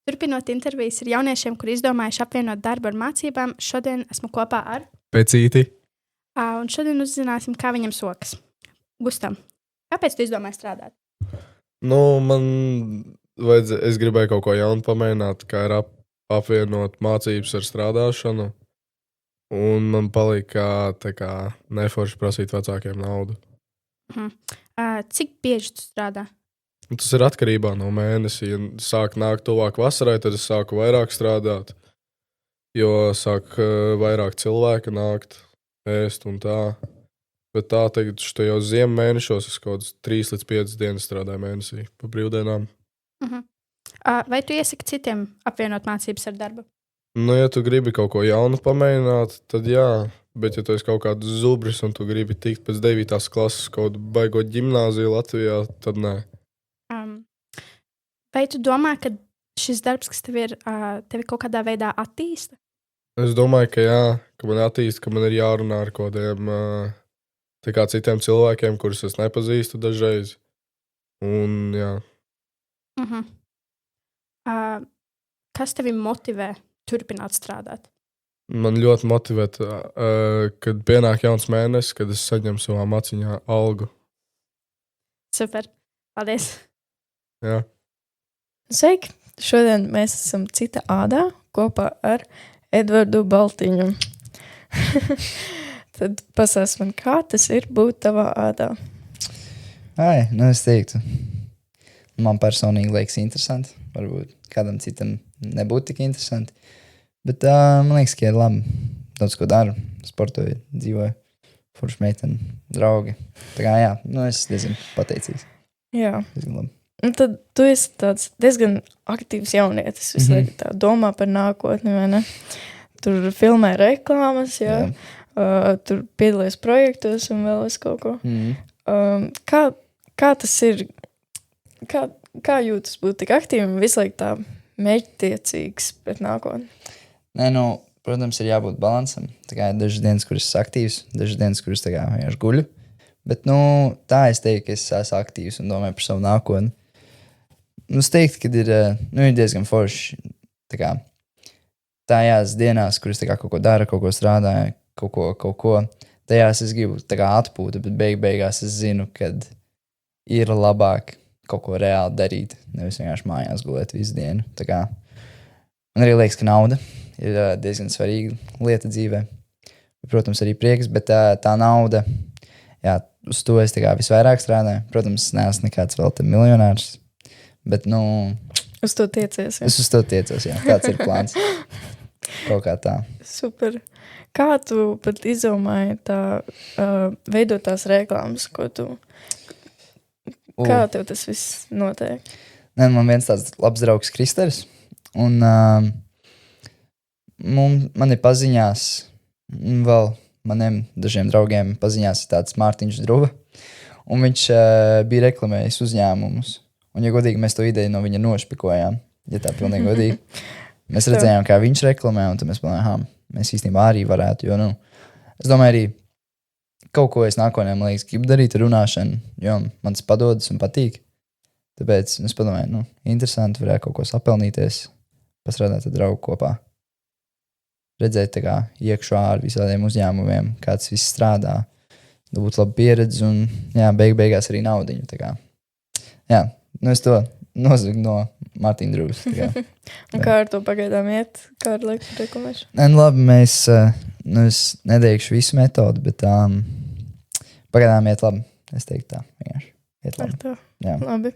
Turpinot intervijas ar jauniešiem, kuri izdomājuši apvienot darbu ar mācībām, šodien esmu kopā ar Pēcīti. un šodien uzzināsim, kā viņam sokas. Gustam, kāpēc tu izdomāji strādāt? Es gribēju kaut ko jaunu pamēģināt, kā ir apvienot mācības ar strādāšanu. Un man palika tā kā neforši prasīt vecākiem naudu. Cik bieži tu strādā? Tas ir atkarībā no mēneša. Ja sāk nākt tuvāk vasarai, tad es sāku vairāk strādāt. Jo sāk vairāk cilvēku nākt, ēst un tā. Bet tā tagad šajos ziemu mēnešos es kaut kāds 3 līdz 5 dienas strādāju mēnesī pa brīvdienām. Vai tu iesaki citiem apvienot mācības ar darbu? Ja tu gribi kaut ko jaunu pamēģināt, tad jā. Bet, ja tu esi kaut kāds zubris un tu gribi tikt pēc 9. klases kaut kādu baigot ģimnāziju Latvijā, tad nē. Vai tu domā, ka šis darbs, kas tev ir, tevi kaut kādā veidā attīsta? Es domāju, ka jā, ka man attīsta, ka man ir jārunā ar kaut kādiem tā kā citiem cilvēkiem, kurus es nepazīstu dažreiz. Un jā. Kas tevi motivē turpināt strādāt? Man ļoti motivē, kad pienāk jauns mēnesis, kad es saņemu savā maciņā algu. Super, paldies! Jā. Sveiki! Šodien mēs esam cita ādā kopā ar Edvardu Baltiņu. Tad pasāst man, kā tas ir būt tavā ādā? Es teiktu, man personīgi liekas interesanti. Varbūt kādam citam nebūtu tik interesanti. Bet man liekas, ka ir labi. Daudz ko daru, sportoju, dzīvoju, forši meiteni, draugi. Tā kā jā, es diezgan pateicīgs. Jā. Diezgan labi. Un tad tu esi tāds diezgan aktīvs jaunietis. Visu laiku tā domā par nākotni, vai ne? Tur filmē reklāmas, jā. Tur piedalies projektos un vēl es kaut ko. Kā tas ir? Kā jūtas būt tik aktīvim un visu laiku tā mērķtiecīgs pret nākotni? Protams, ir jābūt balansam. Tā kā ir dažas dienas, kuras esmu aktīvs, dažas dienas, kuras tā kā vienkārši guļu. Bet, tā es teiktu, ka es esmu aktīvs un domāju par savu nākotni. Es teiktu, ka ir diezgan forši. Tā kā tajās dienās, kuras tā kā kaut ko dara, kaut ko strādāju, kaut ko, tajās es gribu tā kā atpūta, bet beigās es zinu, kad ir labāk kaut ko reāli darīt, nevis vienkārši mājās gulēt visu dienu. Tā kā man arī liekas, ka nauda ir diezgan svarīga lieta dzīvē. Protams, arī prieks, bet tā nauda, jā, uz to es tā kā visvairāk strādāju. Protams, es neesmu nekāds vēl te miljonārs, bet, uz to tiecies, jā. Es uz to tiecos, jā. Tāds ir plāns. Kaut kā tā. Super. Kā tu pat izdomāji veidot tās reklāmas, ko tu... Kā tev tas viss notiek? Man viens tāds labs draugs Kristers, un man ir paziņās, vēl maniem dažiem draugiem paziņās tāds Mārtiņš Druva, un viņš bija reklamējis uzņēmumus. Un, ja godīgi, mēs to ideju no viņa nošpikojām, ja tā pilnīgi godīgi. Mēs redzējām, kā viņš reklamē, un tad mēs domājām, mēs īstenībā arī varētu, jo, es domāju arī, kaut ko es nākotnē, man liekas, gribu darīt ar runāšanu, jo man tas padodas un patīk. Tāpēc es padomāju, interesanti varētu kaut ko sapelnīties, pastrādāt ar draugu kopā. Redzēt tā kā iekšā ar visādiem uzņēmumiem, kāds viss strādā, dabūt labu pieredzi un, jā, beigās arī naudiņu, tā kā. Jā, es to nozagu no Mārtiņa Drūvas. Un kā ar to pagaidām iet? Kā ar reklamēšanu? Labi, es neteikšu visu metodu, bet pagaidām iet labi. Es teiktu tā, vienkārši. Iet labi. Ar to? Jā. Labi.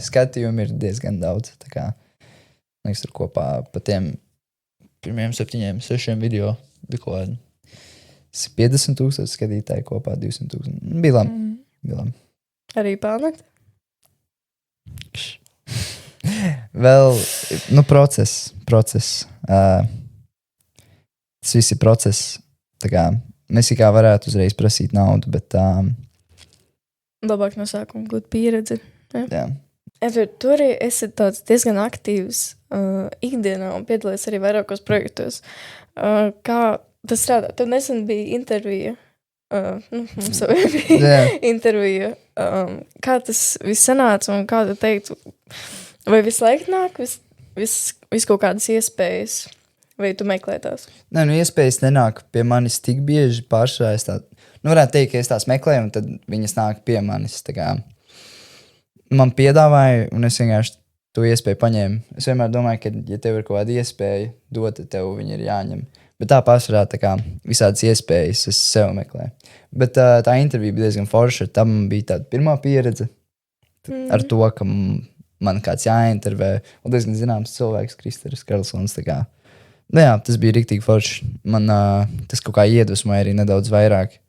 Skatījumi ir diezgan daudz. Tā kā, liekas, tur kopā pa tiem pirmiem 7-6 video bija kaut kādi 50,000 skatītāji kopā, 200,000. Bija labi. Arī pelnāt? Vēl, process. Tas viss ir process. Tā kā mēs kā varētu uzreiz prasīt naudu, bet labāk no sākuma gūt pieredzi. Jā. Edvard, tu arī esi tāds diezgan aktīvs ikdienā un piedalies arī vairākos projektos. Kā tas strādā? Tev nesen bija intervija. Mums jau bija intervija. Kā tas viss sanāca un kā tu teiktu, Vai visu laiku nāk vis kaut kādas iespējas? Vai tu meklē tās? Nē, nu iespējas nenāk pie manis tik bieži pārsvarā. Es tā, nu varētu teikt, ka es tās meklēju, un tad viņas nāk pie manis. Tā kā man piedāvāja, un es vienkārši to iespēju paņēmu. Es vienmēr domāju, ka, ja tev ir kaut kāda iespēja dota, tev viņa ir jāņem. Bet tā pārsvarā tā kā visādas iespējas es sev meklēju. Bet tā intervija bija diezgan forša. Tā man bija tāda pirmā pieredze ar to, ka man kāds jāintervē. Un diezgan zināms cilvēks, Kristeris Karlsons. Tā kā, nu jā, tas bija riktīgi forši. Man tas kaut kā iedvesmoja arī nedaudz vairāk,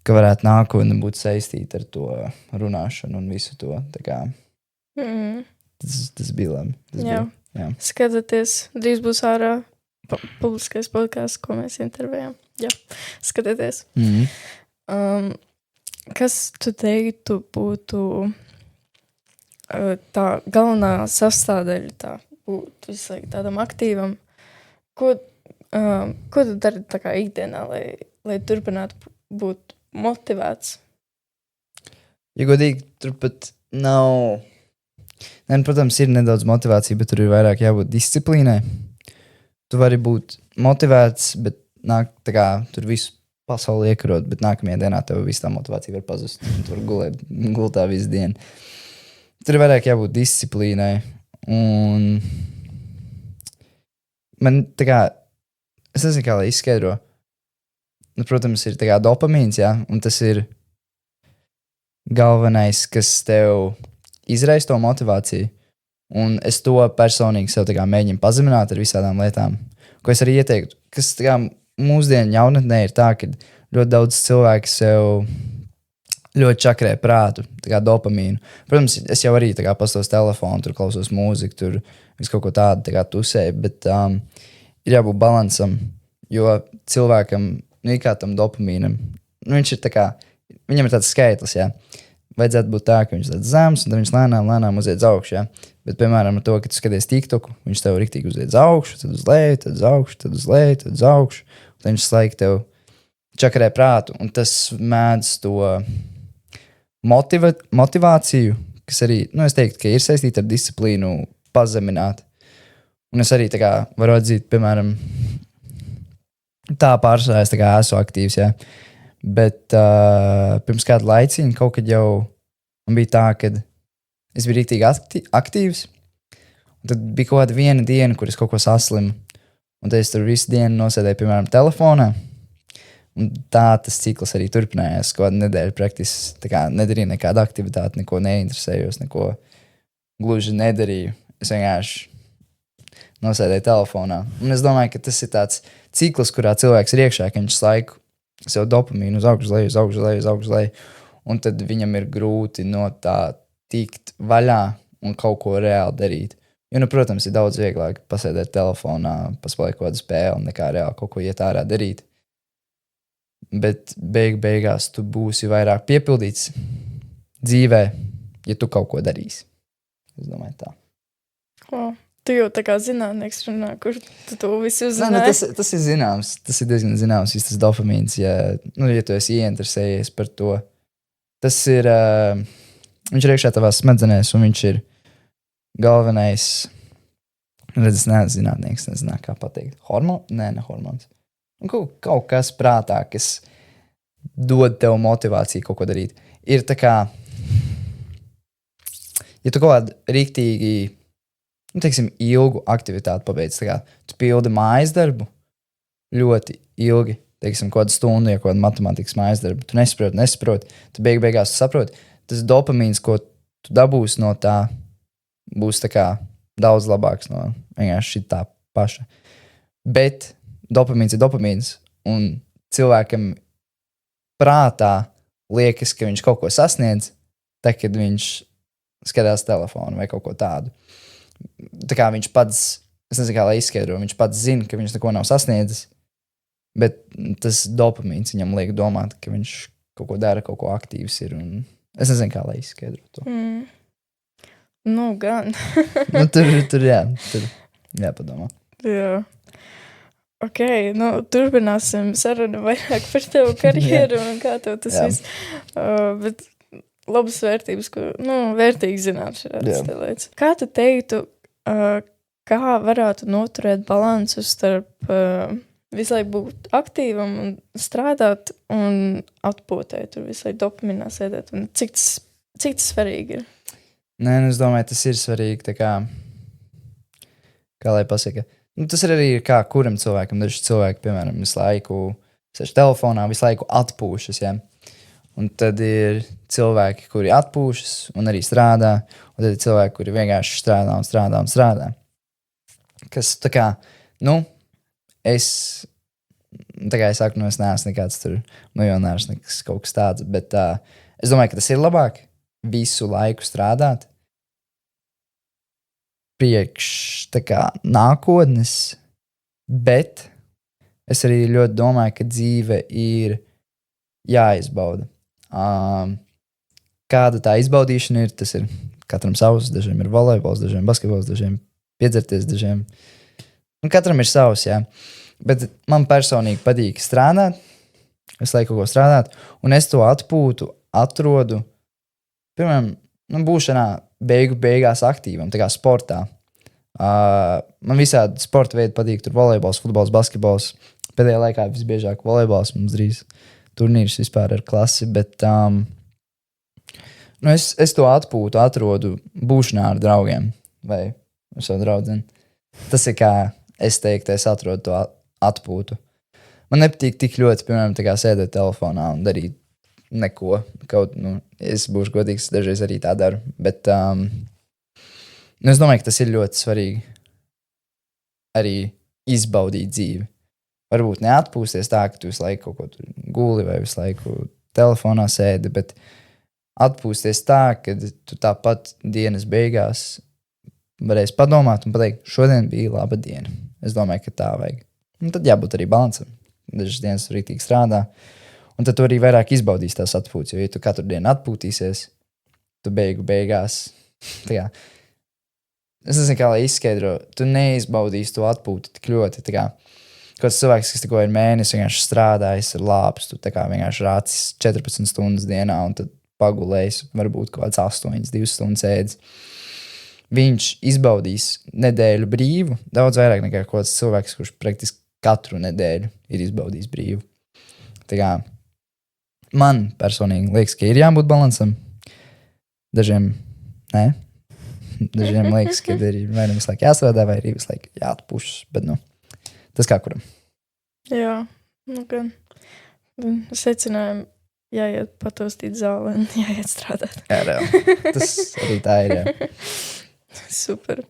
ka varētu nākotnē būt saistīta ar to runāšanu un visu to. Tā kā, tas bija labi. Jā. Skatieties, drīz būs ārā publiskais podcasts, ko mēs intervējam. Jā, skatieties. Kas tu teiktu būtu tā galvenā sastāvdaļa tā būt visu laiku tādam aktīvam? Ko tu dari tā kā ikdienā, lai turpinātu būt motivēts? Ja godīgi, tur pat nav... Nē, protams, ir nedaudz motivācija, bet tur ir vairāk jābūt disciplīnai. Tu vari būt motivēts, bet nāk tā kā tur visu pasauli iekarot, bet nākamajā dienā tev viss tā motivācija var pazust. Tu vari gultā visu dienu. Tur ir vairāk jābūt disciplīnai. Un man tā kā, es nezinu, kā lai izskaidro. Nu, protams, ir tā kā dopamīns, jā, un tas ir galvenais, kas tev izraisa to motivāciju. Un es to personīgi sev tā kā mēģinu pazemināt ar visādām lietām, ko es arī ieteiktu. Kas tā kā mūsdienu jaunatnē ir tā, ka ļoti daudz cilvēku sev ļoti čakrē prātu, tā kā dopamīnu. Protams, es jau arī tā kā pastos telefonu, tur klausos mūziku, tur visu kaut ko tādu tā kā tusēju, bet ir jābūt balansam, jo cilvēkam, nu kā tam dopamīnam, nu viņš ir tā kā, viņam ir tāds skaitlis, jā. Vajadzētu būt tā, ka viņš ir tāds zems, un tad viņš lēnām uziet uz augšu, jā. Bet, piemēram, ar to, ka tu skaties TikToku, viņš tev riktīgi uziet uz augšu, tad uz leju, tad uz augšu, tad uz leju, tad uz augšu. Tad viņš laika tev čakarē prātu, un tas mēdz to motivāciju, kas arī, nu, es teiktu, ka ir saistīta ar disciplīnu pazemināt. Un es arī tā kā varu atzīt, piemēram, tā pārsvarā es tā kā esmu aktīvs, jā. Bet pirms kādu laiciņu kaut kad jau man bija tā, ka es biju riktīgi aktīvs. Un tad bija kaut kāda viena diena, kur es kaut ko saslimu. Un tad es tur visu dienu nosēdēju, piemēram, telefonā. Un tā tas cikls arī turpinājās. Kaut kādu nedēļu praktiski tā kā nedarīju nekādu aktivitāti, neko neinteresējos, neko gluži nedarīju. Es vienkārši nosēdēju telefonā. Un es domāju, ka tas ir tāds cikls, kurā cilvēks ir iekšā, ka viņš laiku sev dopamīnu uz augšu, leju, uz augšu, leju, uz augšu, leju. Un tad viņam ir grūti no tā tikt vaļā un kaut ko reāli darīt. Jo, nu, protams, ir daudz vieglāk pasēdēt telefonā, paspēlēt kaut kādu spēli, nekā reāli kaut ko iet ārā darīt. Bet beigās tu būsi vairāk piepildīts dzīvē, ja tu kaut ko darīsi. Es domāju tā. Tu jau tā kā zinātnieks runā, kur tu to visu uzzināji? Tas ir zināms, tas ir diezgan zināms, tas dopamīns, ja tu esi ieinteresējies par to. Tas ir, viņš ir iekšā tavās smadzenēs, un viņš ir galvenais, redz, es neesmu zinātnieks, nezinu, kā pateikt, ne hormons. Kaut kas prātā, kas dod tev motivāciju kaut ko darīt. Ir tā kā, ja tu kaut kādu riktīgi, nu, teiksim, ilgu aktivitāti pabeidz, tā kā tu pildi mājas darbu ļoti ilgi, teiksim, kādu stundu, ja kādu matemātikas mājas darbu, tu nesaproti, tu beigās tu saproti, tas dopamīns, ko tu dabūsi no tā, būs tā kā daudz labāks no vienkārši šitā paša. Bet dopamīns ir dopamīns, un cilvēkam prātā liekas, ka viņš kaut ko sasniedz, tā, kad viņš skatās telefonu vai kaut ko tādu. Tā kā viņš pats, es nezinu, kā lai izskaidro, viņš pats zina, ka viņš neko nav sasniedzis, bet tas dopamīns viņam liek domāt, ka viņš kaut ko dara, kaut ko aktīvs ir, un es nezinu, kā lai izskaidro to. Nu, gan. Tur jāpadomā. Jā. Ok, nu, turpināsim sarunu vairāk par tevu karjeru un kā tev tas viss. Bet labas vērtības, ko, vērtīgi zināt šādas lietas. Kā tu teiktu, kā varētu noturēt balansu starp visu laiku būt aktīvam un strādāt un atpūtēt, tur visu laiku dopaminā sēdēt, un cik tas svarīgi ir? Nē, es domāju, tas ir svarīgi, tā kā lai pasaka. Tas ir arī kā kuram cilvēkam, daži cilvēki, piemēram, visu laiku sēž telefonā, visu laiku atpūšas, ja? Un tad ir cilvēki, kuri atpūšas un arī strādā, un tad ir cilvēki, kuri vienkārši strādā. Kas tā kā, es saku, es neesmu nekāds tur miljonārs, kaut kas tāds, bet es domāju, ka tas ir labāk visu laiku strādāt priekš tā kā nākotnes, bet es arī ļoti domāju, ka dzīve ir jāizbauda. Kāda tā izbaudīšana ir, tas ir katram savs, dažiem ir volejbols, dažiem basketbols, dažiem piedzerties, dažiem. Katram ir savs, jā. Bet man personīgi patīk strādāt, visu laiku kaut ko strādāt, un es to atpūtu, atrodu, piemēram, būšanā beigās aktīvam, tā kā sportā. Man visādi sporta veidi patīk, tur volejbols, futbols, basketbols. Pēdējā laikā visbiežāk volejbols, mums drīz turnīrs vispār ar klasi, bet es to atpūtu, atrodu būšanā ar draugiem vai ar savu draudzeni. Tas ir kā es teiktu, es atrodu to atpūtu. Man nepatīk tik ļoti, piemēram, tā kā sēdēt telefonā un darīt neko. Es būšu godīgs, dažreiz arī tā daru, bet es domāju, ka tas ir ļoti svarīgi arī izbaudīt dzīvi. Varbūt neatpūsties tā, ka tu visu laiku kaut ko tur guli vai visu laiku telefonā sēdi, bet atpūsties tā, ka tu tāpat dienas beigās varēsi padomāt un pateikt, šodien bija laba diena. Es domāju, ka tā vajag. Un tad jābūt arī balansam. Dažas dienas rītīgi strādā, un tad tu arī vairāk izbaudīs tās atpūtas, jo ja tu katru dienu atpūtīsies, tu beigās, tā kā, es nezinu, kā lai izskaidro, tu neizbaudīsi to atpūtu tik ļoti, tā kā, kāds cilvēks, kas tikko ir mēnesis, vienkārši strādājis ar lāpus, tu tā kā vienkārši rācis 14 stundas dienā un tad pagulējis, varbūt kaut kāds 2 stundas ēdis. Viņš izbaudīs nedēļu brīvu, daudz vairāk nekā kāds cilvēks, kurš praktiski katru nedēļu ir izbaudījis brīvu. Tā kā man personīgi liekas, ka ir jābūt balansam. Dažiem nē. Dažiem liekas, ka ir vai nu visu laiku jāstrādā, vai arī visu laiku jāatpušas, bet tas kā kuram. Jā, gan. Secinājumu jāiet patostīt zāli un jāiet strādāt. Jā, reāli. Tas arī tā ir, jā. Super.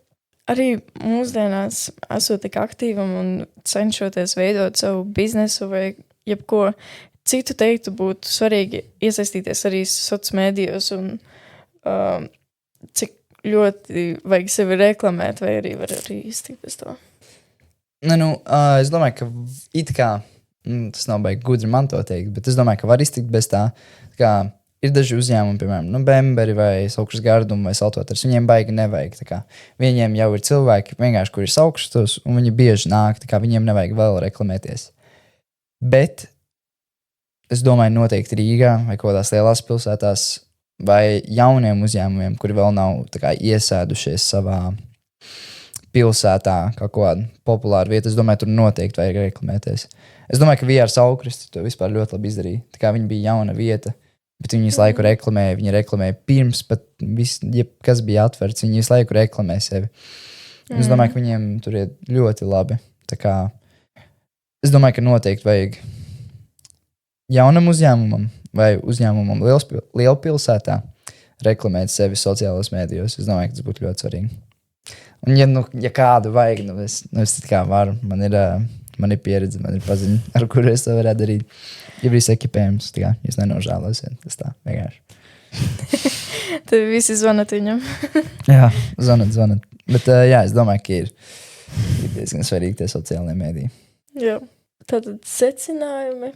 Arī mūsdienās esot tik aktīvam un cenšoties veidot savu biznesu vai jebko, cik tu teiktu būtu svarīgi iesaistīties arī sociālos mēdījos un cik ļoti vajag sevi reklamēt vai arī var arī iztikt bez to? Es domāju, ka it kā, tas nav baigi gudri man to teikt, bet es domāju, ka var iztikt bez tā. Kā ir daži uzņēmumi, piemēram, Bemberi vai Saukšas gardumu vai Saltvoters, viņiem baigi nevajag. Kā, viņiem jau ir cilvēki, vienkārši, kur ir Saukšas, un viņi bieži nāk, kā viņiem nevajag vēl reklamēties. Bet es domāju, noteikti Rīgā vai kādās lielās pilsētās vai jauniem uzņēmumiem, kuri vēl nav kā, iesēdušies savā pilsētā, kā kāda populāra vieta. Es domāju, tur noteikti vajag reklamēties. Es domāju, ka VR Saukristi to vispār ļoti labi izdarīja. Tā kā viņi bija jauna vieta, bet viņi visu laiku reklamēja. Viņi reklamēja pirms pat kas bija atverts. Viņi visu laiku reklamēja sevi. Es domāju, ka viņiem tur ir ļoti labi. Tā kā es domāju, ka noteikti vajag jaunam uzņēmumam vai uzņēmumam lielpilsētā reklamēt sevi sociālos mēdījos. Es domāju, ka tas būtu ļoti svarīgi. Un ja kādu vajag, es tā kā varu, man ir pieredze, man ir paziņa, ar kuru es to varētu darīt. Ja viss ekipējums, tā kā jūs nenožēlosiet, tas tā vienkārši. Tad visi zvanat viņam. Jā, zvanat. Bet jā, es domāju, ka ir diezgan svarīgi tie sociālie mēdīji. Jā, tātad secinājumi.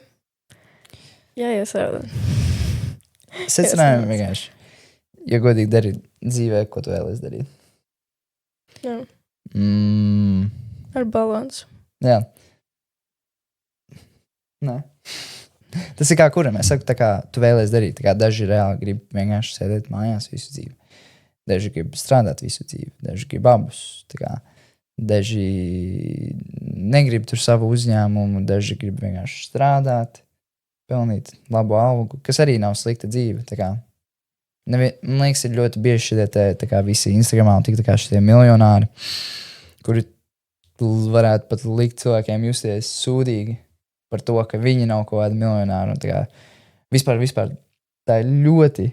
Jāiesādā. Secinājumi vienkārši. Ja godīgi darīt dzīvē, ko tu vēlies darīt. Jā. Ar balansu. Jā. Nē. Tas ir kā kuram. Es saku, tā kā tu vēlies darīt. Tā kā daži reāli grib vienkārši sēdēt mājās visu dzīvi. Daži grib strādāt visu dzīvi. Daži grib abus. Tā kā daži negrib tur savu uzņēmumu. Daži grib vienkārši strādāt, pelnīt labu algu, kas arī nav slikta dzīve. Tā kā, man liekas, ir ļoti bieži šie tā kā visi Instagramā un tik tā kā šitie miljonāri, kuri varētu pat likt cilvēkiem justies sūdīgi par to, ka viņi nav kaut kādi miljonāri. Tā kā vispār tā ir ļoti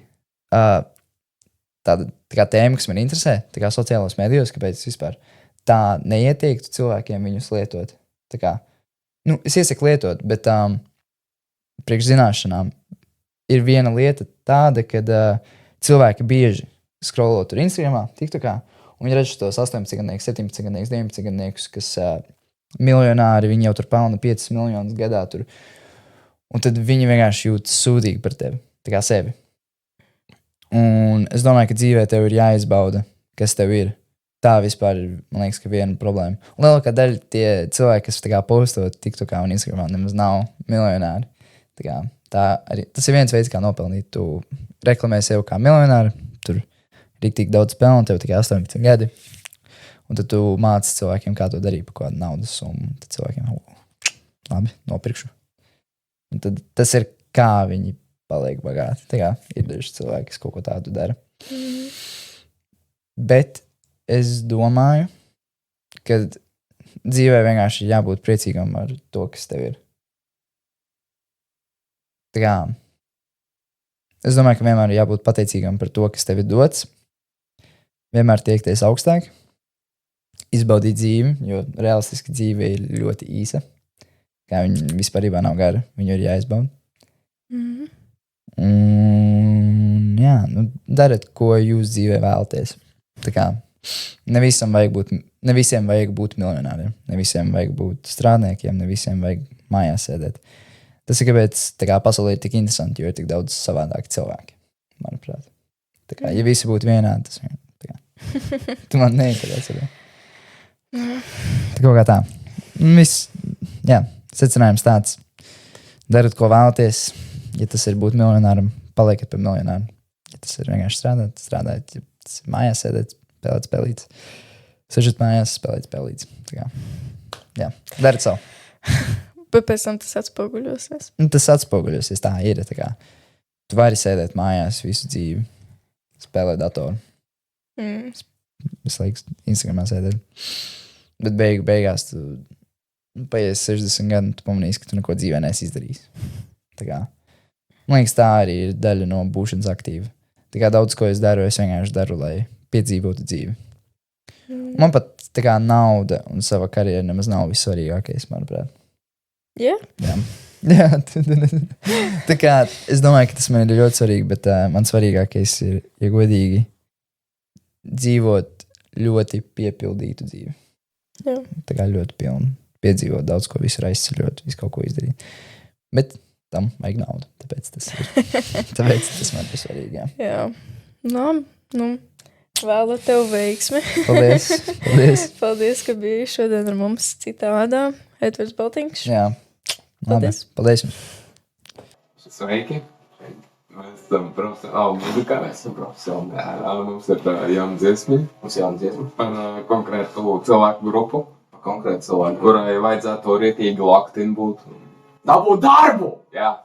tāda tā kā tēma, kas man interesē, tā kā sociālos medijos, kāpēc vispār tā neieteiktu cilvēkiem viņus lietot. Tā kā, es iesaku lietot, bet priekš zināšanām ir viena lieta tāda, kad cilvēki bieži scrollo tur Instagramā, TikTokā, un viņi redz tos 18-gadniekus, 17-gadniekus, 19-gadniekus, kas miljonāri, viņi jau tur pelna 5 miljonus gadā tur. Un tad viņi vienkārši jūtas sūdīgi par tevi, tā kā sevi. Un es domāju, ka dzīvē tev ir jāizbauda, kas tev ir. Tā vispār ir, man liekas, ka viena problēma. Un lielākā daļa tie cilvēki, kas tā kā posto TikTokā un Instagramā, nemaz nav miljonāri. Tā kā, tas ir viens veids, kā nopelnīt. Tu reklamē sev kā miljonāri, tur riktīgi daudz pelnu, tev tikai 18 gadi. Un tad tu māci cilvēkiem, kā to darīt par kādu naudas summu. Tad cilvēkiem, labi, nopirkšu. Un tad tas ir, kā viņi paliek bagāti. Tā kā ir daži cilvēki, kas kaut ko tādu dara. Bet es domāju, ka dzīvē vienkārši jābūt priecīgam ar to, kas tev ir. Tā kā es domāju, ka vienmēr jābūt pateicīgam par to, kas tev ir dots. Vienmēr tiekties augstāk. Izbaudīt dzīvi, jo realistiski dzīve ir ļoti īsa. Kā viņa vispārībā nav gara, viņu ir jāizbauda. Un jā, dariet, ko jūs dzīvē vēlaties. Tā kā ne visiem vajag būt miljonāriem, ne visiem vajag būt strādniekiem, ne visiem vajag mājās sēdēt. Tas ir kāpēc tā kā pasaulē ir tik interesanti, jo ir tik daudz savādāki cilvēki, manuprāt. Tā kā, ja visi būtu vienādi, tas tā kā, tu man neinterēs. Tā kaut kā tā. Jā, secinājums tāds. Dariet, ko vēlaties. Ja tas ir būt miljonāram, paliekat par miljonāru. Ja tas ir vienkārši strādāt. Ja tas ir mājās sēdēt, spēlēt spēlītes. Sežat mājās, spēlēt spēlītes. Tā kā, jā, dariet savu. Bet pēc tam tas atspoguļosies. Tas atspoguļosies, tā ir. Tā kā, tu vari sēdēt mājās visu dzīvi, spēlēt datoru. Visu laiku Instagramā sēdēt. Bet beigās tu paies 60 gadu, tu pamanīsi, ka tu neko dzīvē neesi izdarījis. Tā kā, man liekas, tā arī ir daļa no būšanas aktīva. Tā kā daudz, ko es daru, es vienkārši daru, lai piedzīvotu dzīvi. Man pat tā kā nauda un sava karjera nemaz nav vissvarīgākais, manuprāt. Yeah? Jā, tā kā es domāju, ka tas man ir ļoti svarīgi, bet man svarīgākais ir, ja godīgi, dzīvot ļoti piepildītu dzīvi. Jā. Tā kā ļoti pilnu. Piedzīvot daudz ko, visur aizceļot, visu kaut ko izdarīt. Bet tam vajag naudu, tāpēc tas man ir svarīgi. Jā. Vēlu tev veiksmi. Paldies. Paldies, ka biji šodien ar mums citā vārdā. Edvards Baltiņš. Jā. Paldies jums. Sveiki. Mēs esam muzikā, mēs esam profesionāli. Mums ir jauna dziesma. Par konkrētu cilvēku grupu. Konkrēti cilvēki, kurai vajadzētu rietīgi laktin būt. Dabūt darbu! Jā.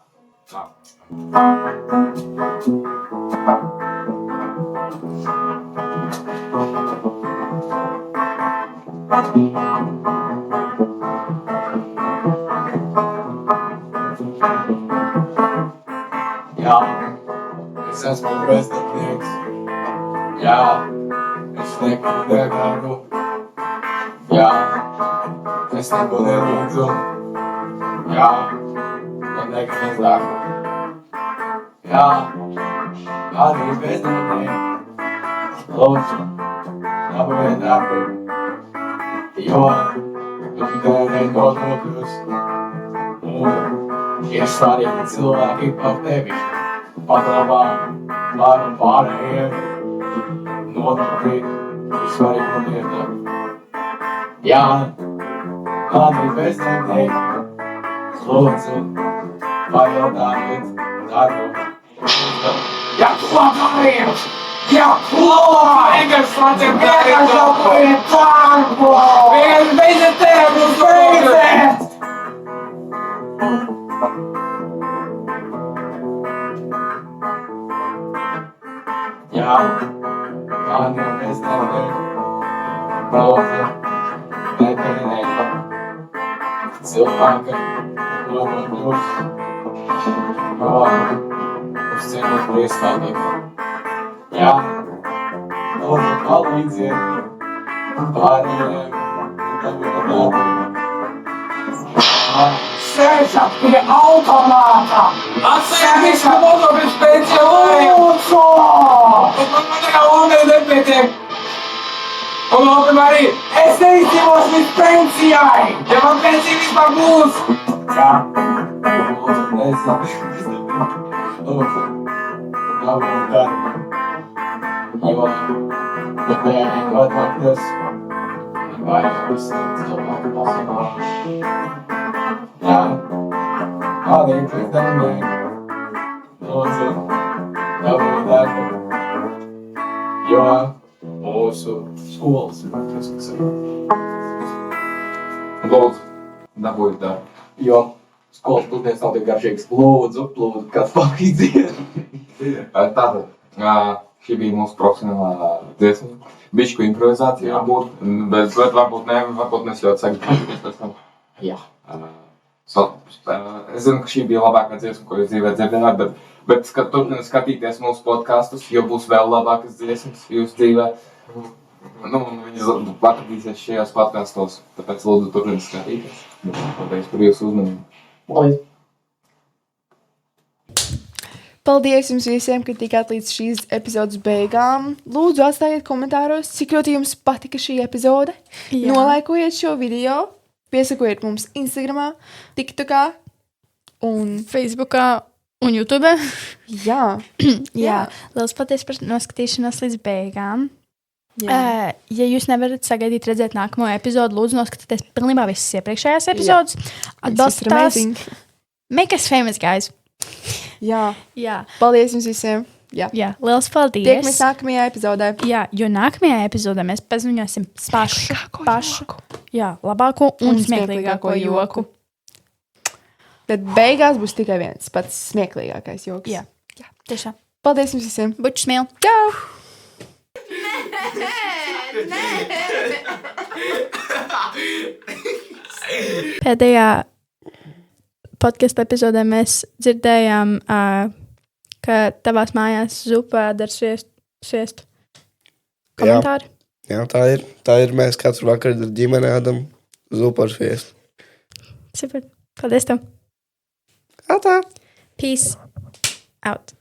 Jā, es esmu bezdarbnieks. Jā, es nekādē darbu. Jā, es neko nelūdzu. Jā, man nekas darbu. Jā, arī bezdarbnieki. Lūdzu, dabūjiet darbu. Jo, tu tērē nodokļus. Un ir svarīgi cilvēki par tevi. Paglabā varu pārējiem. Nodokļi ir svarīga lieta. Jā, arī bezdarbnieki. Lūdzu, Pajautājiet, daru. Ja, klāpājiet! Ja, klāpājiet! Vienkārši apuriet tanku! Vienkārši beidziet tēvus! Beidziet! Jā, kādu mēs nevarējam. Lūdzu, nepieminēju. Cilvēka, lūdzu, uz cienot priestāvību. Jā, lūdzu, palīdziet pārējiem, Sēžat pie automāta! Atsevišķi motoris pensionāriem! Lūdzu! Man nekā ūdeni nepietiek! Un vēl arī, es neizdzīvos līdz pensijai! Ja man pensija vispār būs! Jā. Lūdzu, nezinu. Lūdzu, galvenā darba. Jo, bet nevienīgi atmakties. Vajag uzstākt cilvēku pasaulē. Jā. Kādiem priekdēmēm. Lūdzu, galvenā darba. Jo, mūsu skolas ir praktiski. Lūdzu, dabūjiet darbu. Jo skolas pusdienas nav tik garšīgas. Lūdzu, kāds palīdziet. Tātad, šī bija mūsu profesionālā dziesma. Bišķu improvizācija jābūt, bet varbūt ne, varbūt mēs ļoti sagatavoties pēc tam. Jā. Es zinu, ka šī bija labākā dziesma, ko jūs dzīvē dzirdējāt, bet turpiniet skatīties mūsu podkastus, jo būs vēl labākas dziesmas jūsu dzīvē. Viņas atradīsies šajos podkastos, tāpēc lūdzu turpiniet skatīties. Paldies par jūsu uzmanību. Paldies jums visiem, ka tikāt līdz šīs epizodes beigām. Lūdzu, atstājiet komentāros, cik ļoti jums patika šī epizode. Jā. Nolaikojiet šo video, piesakojiet mums Instagramā, TikTokā un Facebookā un YouTube. Jā. Jā. Liels paldies par noskatīšanos līdz beigām. Jā. Ja jūs nevarat sagaidīt redzēt nākamo epizodu, lūdzu noskatieties pilnībā visas iepriekšējās epizodes. Atbalstiet tās. Make us famous, guys. Jā. Jā. Paldies jums visiem. Jā. Jā. Liels paldies. Tiekamies nākamajā epizodē. Jā, jo nākamajā epizodē mēs paziņosim pašu. Jā, labāko un smieklīgāko joku. Tad beigās būs tikai viens pats smieklīgākais joks. Jā. Jā, tiešām. Paldies jums visiem. Buču smil. Čau! Pēdējā podkasta epizodē mēs dzirdējām, ka tavās mājās zupā dar sviestu. Komentāri? Jā, tā ir. Tā ir. Mēs katru vakaru ar ģimeni ēdam zupu ar sviestu. Super. Paldies tev. Tā. Peace out.